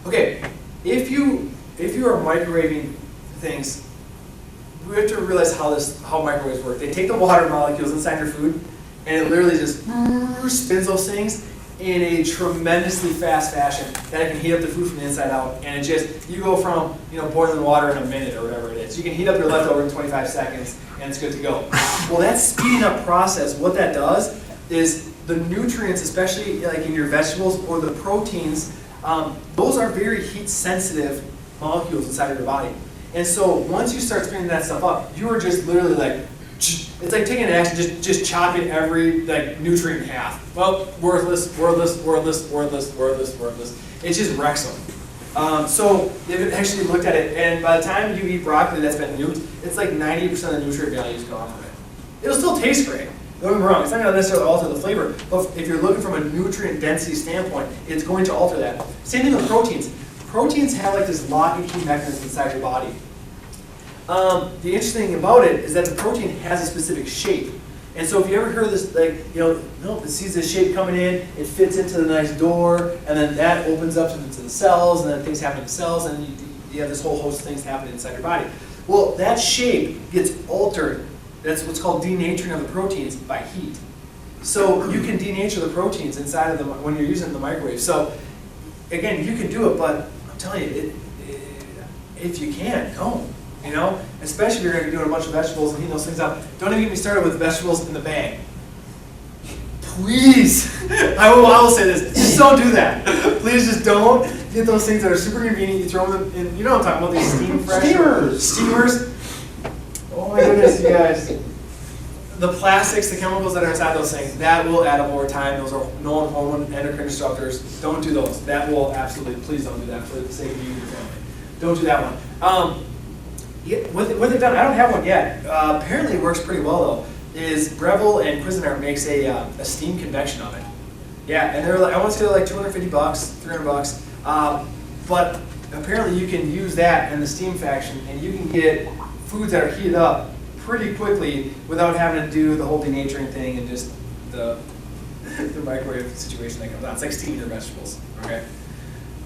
Okay, if you are microwaving things, we have to realize how microwaves work. They take the water molecules inside your food, and it literally just spins those things in a tremendously fast fashion that it can heat up the food from the inside out. And it just, you go from boiling water in a minute or whatever it is. You can heat up your leftover in 25 seconds, and it's good to go. Well, that speeding up process, what that does is the nutrients, especially like in your vegetables or the proteins, those are very heat sensitive molecules inside of your body. And so once you start spinning that stuff up, you are just literally like, it's like taking an axe and just chopping every like nutrient in half. Well, worthless. It just wrecks them. So they've actually looked at it, and by the time you eat broccoli that's been nuked, it's like 90% of the nutrient values go off of it. It'll still taste great. Don't get me wrong, it's not going to necessarily alter the flavor, but if you're looking from a nutrient density standpoint, it's going to alter that. Same thing with proteins. Proteins have like this lock and key mechanism inside your body. The interesting thing about it is that the protein has a specific shape. And so if you ever heard this, like, it sees this shape coming in, it fits into the nice door, and then that opens up into the cells, and then things happen in the cells, and you have this whole host of things happening inside your body. Well, that shape gets altered. That's what's called denaturing of the proteins by heat. So you can denature the proteins inside of them when you're using the microwave. So again, you can do it, but I'm telling you, if you can, don't. Especially if you're going to be doing a bunch of vegetables and heating those things up. Don't even get me started with vegetables in the bag. Please, I will say this, just don't do that. Please just don't get those things that are super convenient. You throw them in, you know what I'm talking about, these steam fresh steamers. Oh my goodness, you guys. The plastics, the chemicals that are inside those things, that will add up over time. Those are known hormone endocrine disruptors. Don't do those. That will absolutely, please don't do that for the sake of you and your family. Don't do that one. What they've done, I don't have one yet. Apparently it works pretty well though. Is Breville and Cuisinart makes a steam convection oven. Yeah, and they're like, I want to say like $250, $300. But apparently you can use that in the steam faction, and you can get foods that are heated up pretty quickly without having to do the whole denaturing thing and just the microwave situation that comes out. It's like steaming your vegetables. Okay.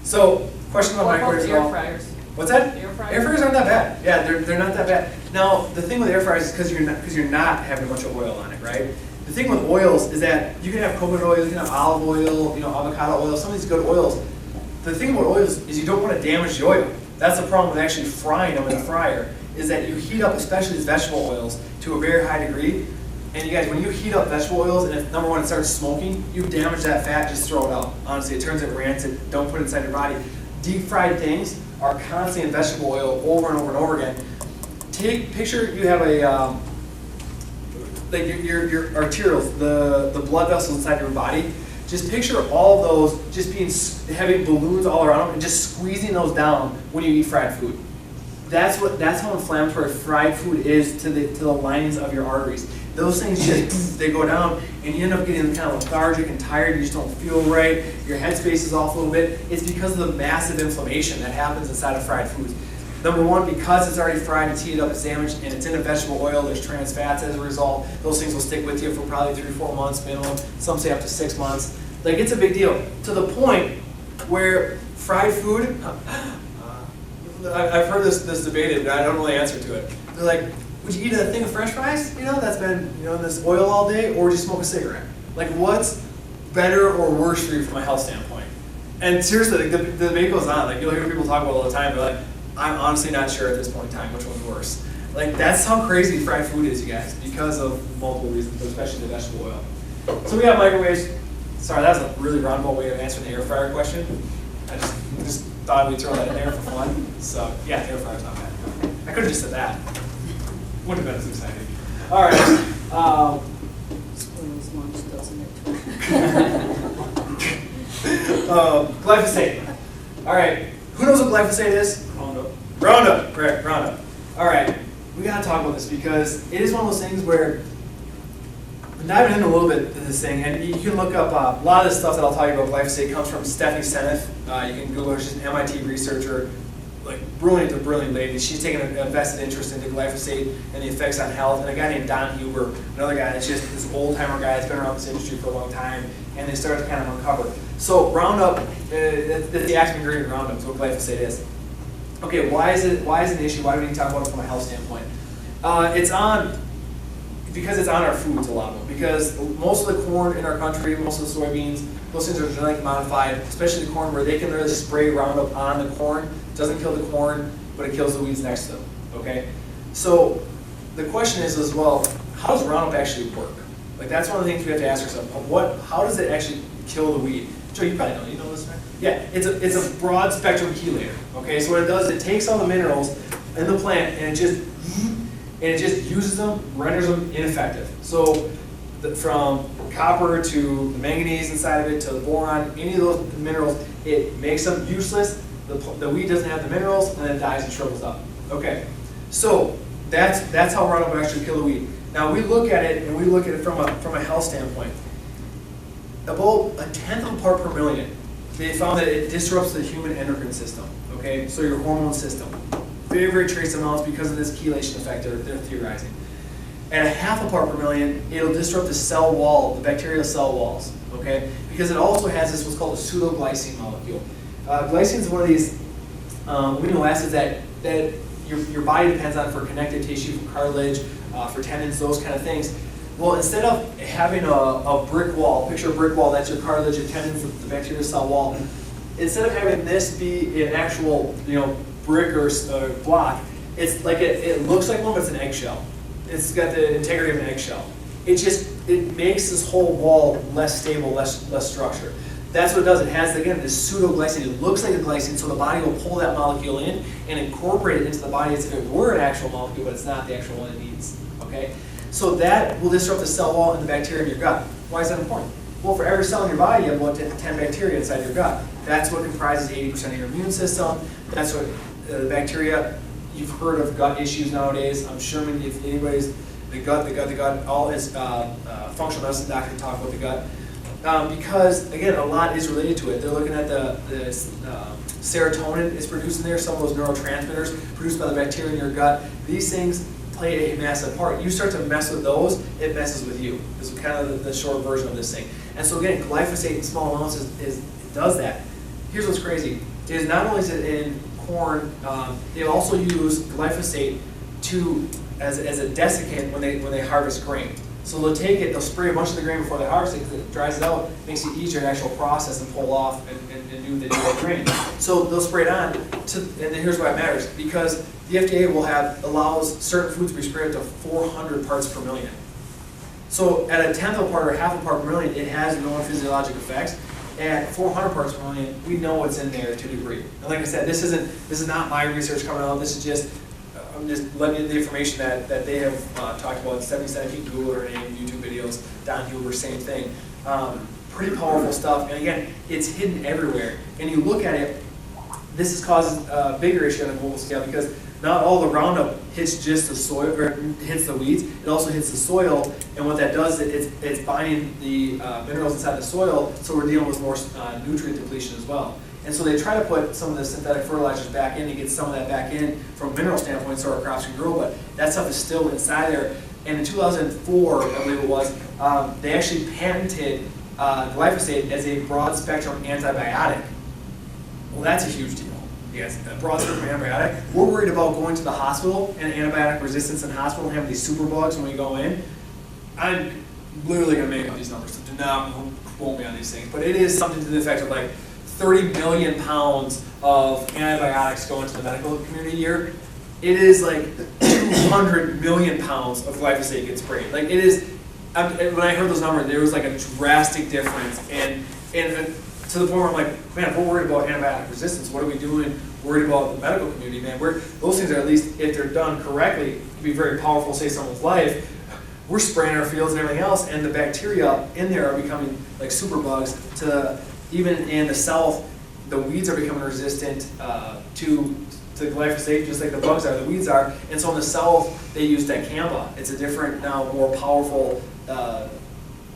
So, question about microwaves. Air fryers. What's that? Air fryers. Air fryers aren't that bad. Yeah, they're not that bad. Now, the thing with air fryers is because you're not having a bunch of oil on it, right? The thing with oils is that you can have coconut oil, you can have olive oil, avocado oil, some of these good oils. The thing about oils is you don't want to damage the oil. That's the problem with actually frying them in a fryer, is that you heat up, especially these vegetable oils, to a very high degree. And you guys, when you heat up vegetable oils, and if, number one, it starts smoking, you damage that fat, just throw it out. Honestly, it turns it rancid. Don't put it inside your body. Deep fried things are constantly in vegetable oil over and over and over again. Picture you have a, like your arterioles, the blood vessels inside your body. Just picture all of those just being having balloons all around them and just squeezing those down when you eat fried food. That's how inflammatory fried food is to the linings of your arteries. Those things just, they go down, and you end up getting kind of lethargic and tired. You just don't feel right. Your headspace is off a little bit. It's because of the massive inflammation that happens inside of fried foods. Number one, because it's already fried, it's heated up, it's damaged, and it's in a vegetable oil. There's trans fats as a result. Those things will stick with you for probably 3 or 4 months minimum. Some say up to 6 months. Like, it's a big deal to the point where fried food. I've heard this debated, but I don't really answer to it. They're like, would you eat a thing of French fries, that's been in this oil all day, or would you smoke a cigarette? Like, what's better or worse for you from a health standpoint? And seriously, the debate goes on. Like, you'll hear people talk about it all the time. They're like, I'm honestly not sure at this point in time which one's worse. Like, that's how crazy fried food is, you guys, because of multiple reasons, but especially the vegetable oil. So we got microwaves. Sorry, that was a really roundabout way of answering the air fryer question. I just thought we'd throw that in there for fun. So yeah, the air fryer's not bad. I could have just said that. Wouldn't have been as exciting. All right. Spoils lunch, doesn't it? Glyphosate. All right. Who knows what glyphosate is? Roundup. Correct. Roundup. All right. We gotta talk about this because it is one of those things where I'm diving in a little bit to this thing, and you can look up a lot of the stuff that I'll tell you about glyphosate comes from Stephanie Seneff. You can Google her. She's an MIT researcher, like brilliant lady. She's taken a vested interest into glyphosate and the effects on health. And a guy named Don Huber, another guy that's just this old timer guy that's been around this industry for a long time, and they started to kind of uncover. So Roundup, that's the active ingredient in Roundup is what glyphosate is. Okay, why is it an issue? Why do we need to talk about it from a health standpoint? Because it's on our foods, a lot of them. Because most of the corn in our country, most of the soybeans, those things are genetically modified, especially the corn, where they can literally spray Roundup on the corn. It doesn't kill the corn, but it kills the weeds next to them. Okay, so the question is as well, how does Roundup actually work? Like that's one of the things we have to ask ourselves. How does it actually kill the weed? Joe, you probably know. You know this, right? Yeah, it's a broad spectrum chelator. Okay, so what it does, it takes all the minerals in the plant and it just uses them, renders them ineffective. So from copper to the manganese inside of it to the boron, any of those minerals, it makes them useless. The weed doesn't have the minerals and then it dies and shrivels up. Okay, so that's how Roundup will actually kill the weed. Now we look at it and we look at it from a health standpoint. About 1/10 of a part per million, they found that it disrupts the human endocrine system. Okay, so your hormone system. Very, very trace amounts because of this chelation effect they're theorizing. At 1/2 part per million, it'll disrupt the cell wall, the bacterial cell walls, okay? Because it also has this what's called a pseudoglycine molecule. Glycine is one of these amino acids that your body depends on for connective tissue, for cartilage, for tendons, those kind of things. Well, instead of having a brick wall, picture a brick wall, that's your cartilage, your tendons, the bacterial cell wall. Instead of having this be an actual, brick or block, it's like it looks like one, but it's an eggshell. It's got the integrity of an eggshell. It makes this whole wall less stable, less structure. That's what it does. It has, again, this pseudoglycine. It looks like a glycine, so the body will pull that molecule in and incorporate it into the body as if it were an actual molecule, but it's not the actual one it needs. Okay? So that will disrupt the cell wall and the bacteria in your gut. Why is that important? Well, for every cell in your body, you have about 10 bacteria inside your gut. That's what comprises 80% of your immune system. That's what the bacteria, you've heard of gut issues nowadays. I'm sure if anybody's, the gut, all is functional medicine doctors talk about the gut. Because, again, a lot is related to it. They're looking at the serotonin is produced in there, some of those neurotransmitters produced by the bacteria in your gut. These things play a massive part. You start to mess with those, it messes with you. This is kind of the short version of this thing. And so again, glyphosate in small amounts it does that. Here's what's crazy, is not only is it in corn, they also use glyphosate as a desiccant when they harvest grain. So they'll take it, they'll spray a bunch of the grain before they harvest it because it dries it out, makes it easier to actually process and pull off and do the grain. So they'll spray it on, and then here's why it matters. Because the FDA allows certain foods to be sprayed up to 400 parts per million. So at 1/10 of a part or 1/2 part per million, it has known physiologic effects. At 400 parts per million, we know what's in there to a degree. And like I said, this is not my research coming out. This is just I'm just letting you the information that they have talked about. 77, you can Google her name, YouTube videos, Don Huber, same thing. Pretty powerful stuff. And again, it's hidden everywhere. And you look at it, this is causing a bigger issue on a global scale because not all the Roundup hits just the soil or hits the weeds. It also hits the soil, and what that does is it's binding the minerals inside the soil. So we're dealing with more nutrient depletion as well. And so they try to put some of the synthetic fertilizers back in to get some of that back in from a mineral standpoint so our crops can grow, but that stuff is still inside there. And in 2004, I believe it was, they actually patented glyphosate as a broad spectrum antibiotic. Well, that's a huge deal. Yes, a broad spectrum antibiotic. We're worried about going to the hospital and antibiotic resistance in hospital and having these super bugs when we go in. I'm literally going to make up these numbers, so do not quote me on these things. But it is something to the effect of like 30 million pounds of antibiotics go into the medical community a year. It is like 200 million pounds of glyphosate gets sprayed. Like it is, when I heard those numbers, there was like a drastic difference. And to the point where I'm like, man, if we're worried about antibiotic resistance, what are we doing worried about the medical community, man? Those things are, at least if they're done correctly, can be very powerful, save someone's life. we're spraying our fields and everything else, and the bacteria in there are becoming like superbugs. To even in the south, the weeds are becoming resistant to glyphosate, just like the bugs are, the weeds are. And so in the south, they use dicamba. It's a different, now more powerful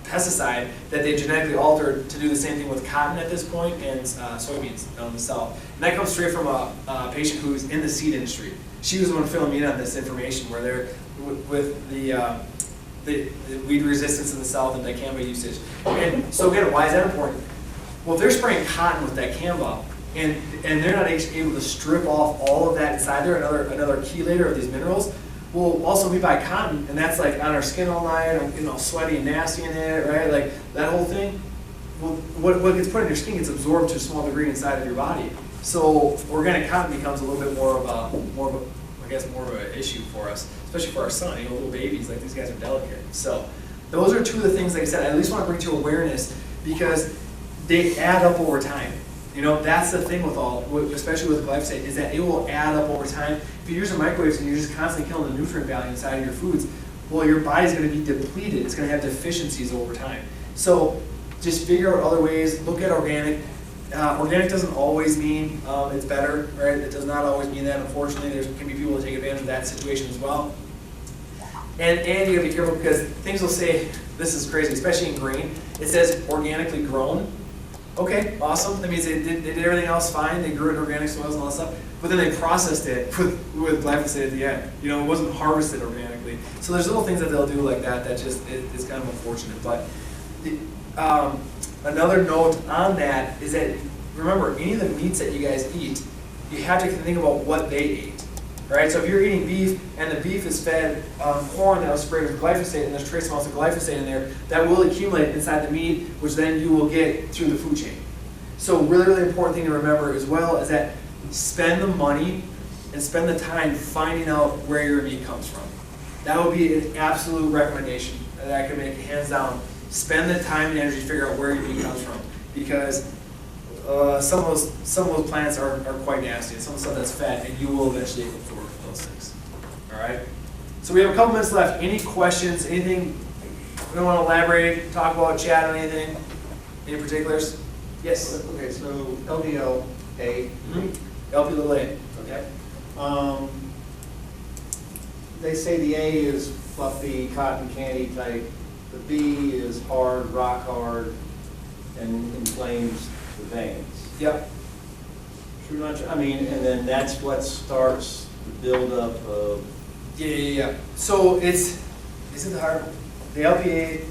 pesticide that they genetically altered to do the same thing with cotton at this point and soybeans down in the south. And that comes straight from a patient who's in the seed industry. She was the one filling me in on this information where they're with the weed resistance in the south and dicamba usage. And so again, why is that important? Well, if they're spraying cotton with dicamba and they're not able to strip off all of that inside there, another chelator of these minerals, well, also we buy cotton, and that's like on our skin all night, sweaty and nasty in it, right? Like that whole thing. Well, what gets put in your skin gets absorbed to a small degree inside of your body. So organic cotton becomes a little bit more of an issue for us, especially for our son. Little babies, like these guys are delicate. So those are two of the things, like I said, I at least want to bring to awareness because they add up over time. That's the thing with especially with glyphosate, is that it will add up over time. If you're using microwaves and you're just constantly killing the nutrient value inside of your foods, well, your body's going to be depleted. It's going to have deficiencies over time. So just figure out other ways. Look at organic. Organic doesn't always mean it's better, right? It does not always mean that. Unfortunately, there can be people that take advantage of that situation as well. And you gotta be careful because things will say, this is crazy, especially in grain. It says organically grown. Okay, awesome. That means they did everything else fine. They grew it in organic soils and all that stuff. But then they processed it with glyphosate at the end. It wasn't harvested organically. So there's little things that they'll do like that just it's kind of unfortunate. But another note on that is that, remember, any of the meats that you guys eat, you have to think about what they ate. Right? So if you're eating beef and the beef is fed corn that was sprayed with glyphosate and there's trace amounts of glyphosate in there, that will accumulate inside the meat, which then you will get through the food chain. So really, really important thing to remember as well is that spend the money and spend the time finding out where your meat comes from. That would be an absolute recommendation that I could make hands down. Spend the time and energy to figure out where your meat comes from, because some of those plants are quite nasty, and some of the stuff that's fed, and you will eventually absorb those things. All right. So we have a couple minutes left. Any questions? Anything we want to elaborate, talk about, chat on anything? Any particulars? Yes. Okay. So LDL A. LP little a. Okay. They say the A is fluffy, cotton candy type. The B is hard, rock hard, and inflames the veins. Yep. Pretty much. I mean, and then that's what starts the buildup of. Yeah. So is it the hard, the LPA,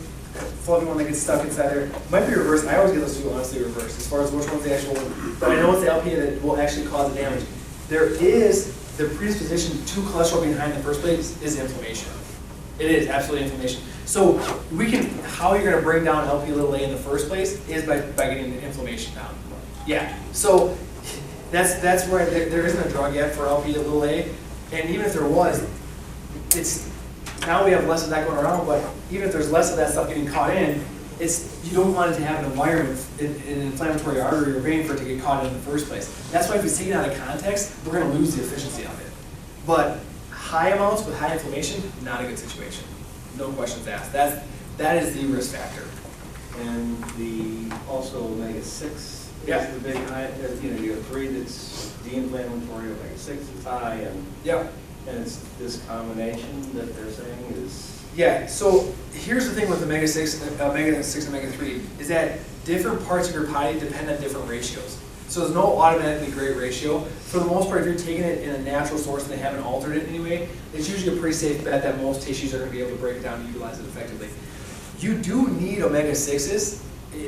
fluffy one that gets stuck inside there? Might be reversed. I always get those two honestly reversed as far as which one's the actual one. But I know it's the LPA that will actually cause the damage. There is the predisposition to cholesterol being high in the first place is inflammation. It is absolutely inflammation. So how you're going to bring down LP little a in the first place is by getting the inflammation down. Yeah. So that's where there isn't a drug yet for LP little a, and even if there was, now we have less of that going around. But even if there's less of that stuff getting caught in, you don't want it to have an environment, an inflammatory artery or vein for it to get caught in the first place. That's why if we take it out of context, we're going to lose the efficiency of it. But high amounts with high inflammation, not a good situation. No questions asked. That is the risk factor. And also omega-6 Yeah. is the big high. You have 3 that's de-inflammatory, omega-6 is high, and it's this combination that they're saying is. Yeah, so here's the thing with omega-6 and omega-3 is that different parts of your body depend on different ratios. So there's no automatically great ratio. For the most part, if you're taking it in a natural source and they haven't altered it in any way, it's usually a pretty safe bet that most tissues are going to be able to break it down and utilize it effectively. You do need omega-6s.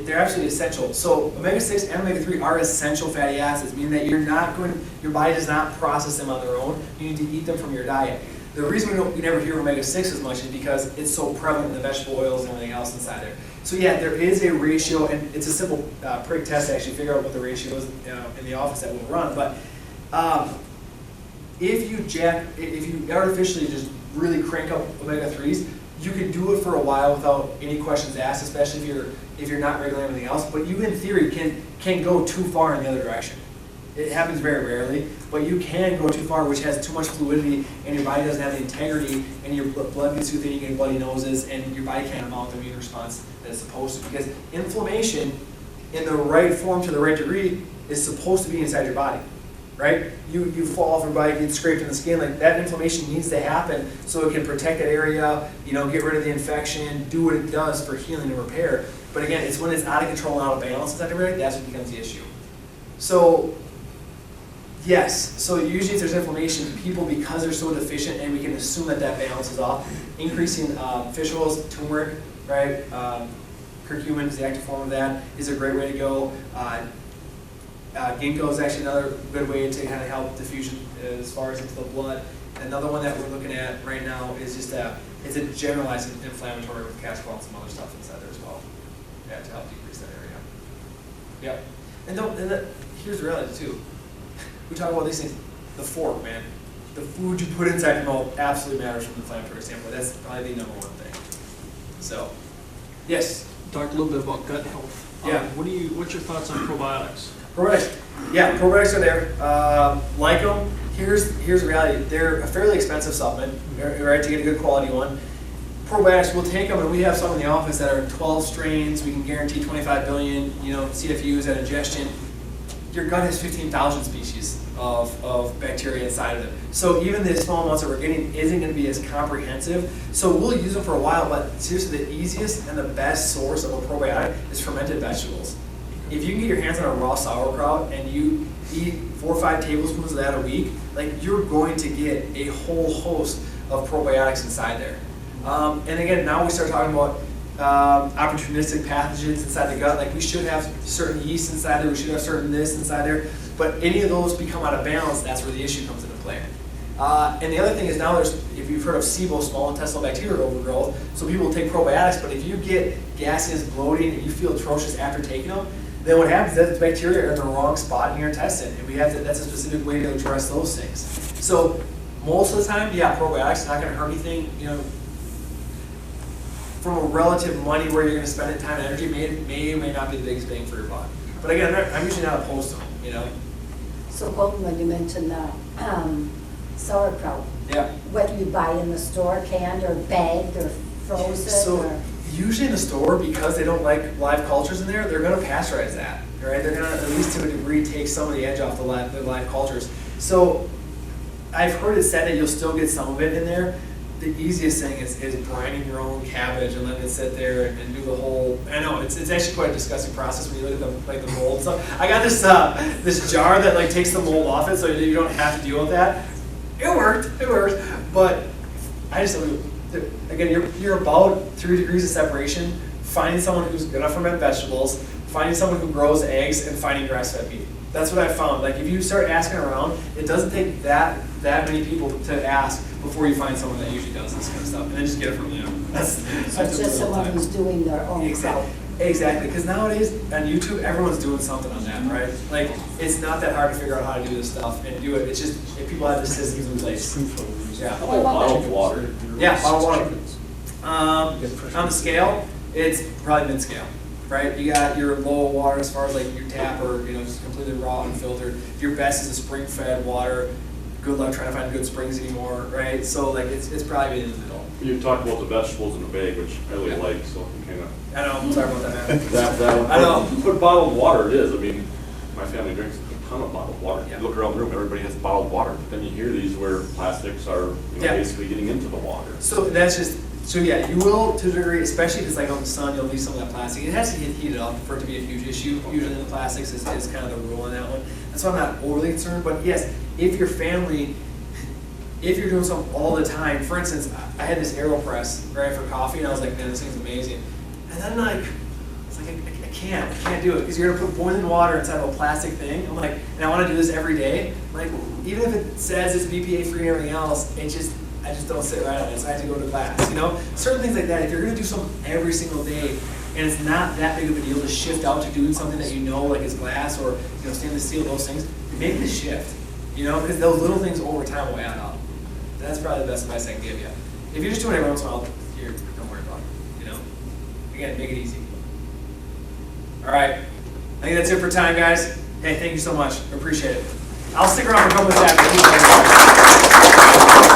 They're absolutely essential. So omega-6 and omega-3 are essential fatty acids, meaning that your body does not process them on their own. You need to eat them from your diet. The reason we never hear omega-6 as much is because it's so prevalent in the vegetable oils and everything else inside there. So yeah, there is a ratio, and it's a simple prig test to actually figure out what the ratio is in the office that we'll run. But if you artificially just really crank up omega-3s, you can do it for a while without any questions asked, especially if you're not regulating anything else. But you, in theory, can go too far in the other direction. It happens very rarely, but you can go too far, which has too much fluidity, and your body doesn't have the integrity, and your blood gets too thin, you get bloody noses, and your body can't mount the immune response that it's supposed to. Because inflammation, in the right form to the right degree, is supposed to be inside your body, right? You fall off your bike, get scraped in the skin, like that inflammation needs to happen so it can protect that area, get rid of the infection, do what it does for healing and repair. But again, it's when it's out of control and out of balance inside the area, that's what becomes the issue. So, yes, so usually if there's inflammation, people, because they're so deficient, and we can assume that balance is off, increasing fish oils, turmeric, right? Curcumin is the active form of that, is a great way to go. Ginkgo is actually another good way to kind of help diffusion as far as into the blood. Another one that we're looking at right now is just it's a generalized inflammatory with castor oil and some other stuff inside there as well. Yeah, to help decrease that area. Yep. And here's the reality too. We talk about these things. The fork, man. The food you put inside your mouth absolutely matters from an inflammatory standpoint. That's probably the number one thing. So, yes. Talked a little bit about gut health. Yeah. What's your thoughts on probiotics? Probiotics. Yeah, probiotics are there. Like them. Here's the reality. They're a fairly expensive supplement, right? To get a good quality one. Probiotics, we'll take them, and we have some in the office that are 12 strains. We can guarantee 25 billion, CFUs at ingestion. Your gut has 15,000 species of bacteria inside of it. So even the small amounts that we're getting isn't going to be as comprehensive. So we'll use them for a while, but seriously, the easiest and the best source of a probiotic is fermented vegetables. If you can get your hands on a raw sauerkraut and you eat 4 or 5 tablespoons of that a week, like, you're going to get a whole host of probiotics inside there. And again, now we start talking about opportunistic pathogens inside the gut. Like, we should have certain yeast inside there, we should have certain this inside there, but any of those become out of balance, that's where the issue comes into play. And the other thing is, now if you've heard of SIBO, small intestinal bacterial overgrowth, so people will take probiotics, but if you get gasiness, bloating, and you feel atrocious after taking them, then what happens is that the bacteria are in the wrong spot in your intestine, and that's a specific way to address those things. So most of the time, yeah, probiotics are not going to hurt anything, from a relative money where you're going to spend it, time and energy, may or may not be the biggest bang for your buck. But again, I'm usually not opposed to them, So Colton, when you mentioned sauerkraut, Yeah. what do you buy in the store, canned or bagged or frozen? So usually in the store, because they don't like live cultures in there, they're going to pasteurize that, right? They're going to, at least to a degree, take some of the edge off the live cultures. So I've heard it said that you'll still get some of it in there. The easiest thing is brining your own cabbage and letting it sit there and do the whole. I know it's actually quite a disgusting process when you look at the mold. So I got this this jar that takes the mold off it, so you don't have to deal with that. It worked, but I just again, you're about 3 degrees of separation. Finding someone who's gonna ferment vegetables, finding someone who grows eggs, and finding grass-fed beef. That's what I found. Like, if you start asking around, it doesn't take that many people to ask before you find someone that usually does this kind of stuff, and then just get it from them. That's just someone who's doing their own kraut. Exactly, because nowadays on YouTube, everyone's doing something on that, right? Like, it's not that hard to figure out how to do this stuff and do it. It's just if people have the systems in place. Yeah. How about bottled water? Yeah, bottled water. On the scale, it's probably mid-scale, right? You got your low water as far as your tap, or just completely raw, unfiltered. Your best is a spring-fed water. Good luck trying to find good springs anymore, right? So it's probably in the middle. You talked about the vegetables in the bag, which I really like, so I'm kind of. I know. Sorry about that, man. That I know. But bottled water it is. I mean, my family drinks a ton of bottled water. Yeah. You look around the room, everybody has bottled water. But then you hear these where plastics are basically getting into the water. So that's just. So yeah, you will to a degree, especially if it's on the sun, you'll leave some of that plastic. It has to get heated up for it to be a huge issue. Usually the plastics is kind of the rule on that one. That's why I'm not overly concerned. But yes, if your family, if you're doing something all the time, for instance, I had this AeroPress, right, for coffee, and I was like, man, this thing's amazing. And then I can't do it, because you're gonna put boiling water inside of a plastic thing. I'm like, and I want to do this every day. Like, even if it says it's BPA free and everything else, I just don't sit right on it, so I have to go to class, Certain things like that, if you're going to do something every single day, and it's not that big of a deal to shift out to doing something that like is glass or stainless steel, those things, make the shift, because those little things over time will add up. That's probably the best advice I can give you. If you're just doing it every once in a while, don't worry about it, Again, make it easy. All right, I think that's it for time, guys. Hey, thank you so much. Appreciate it. I'll stick around for a couple of minutes after.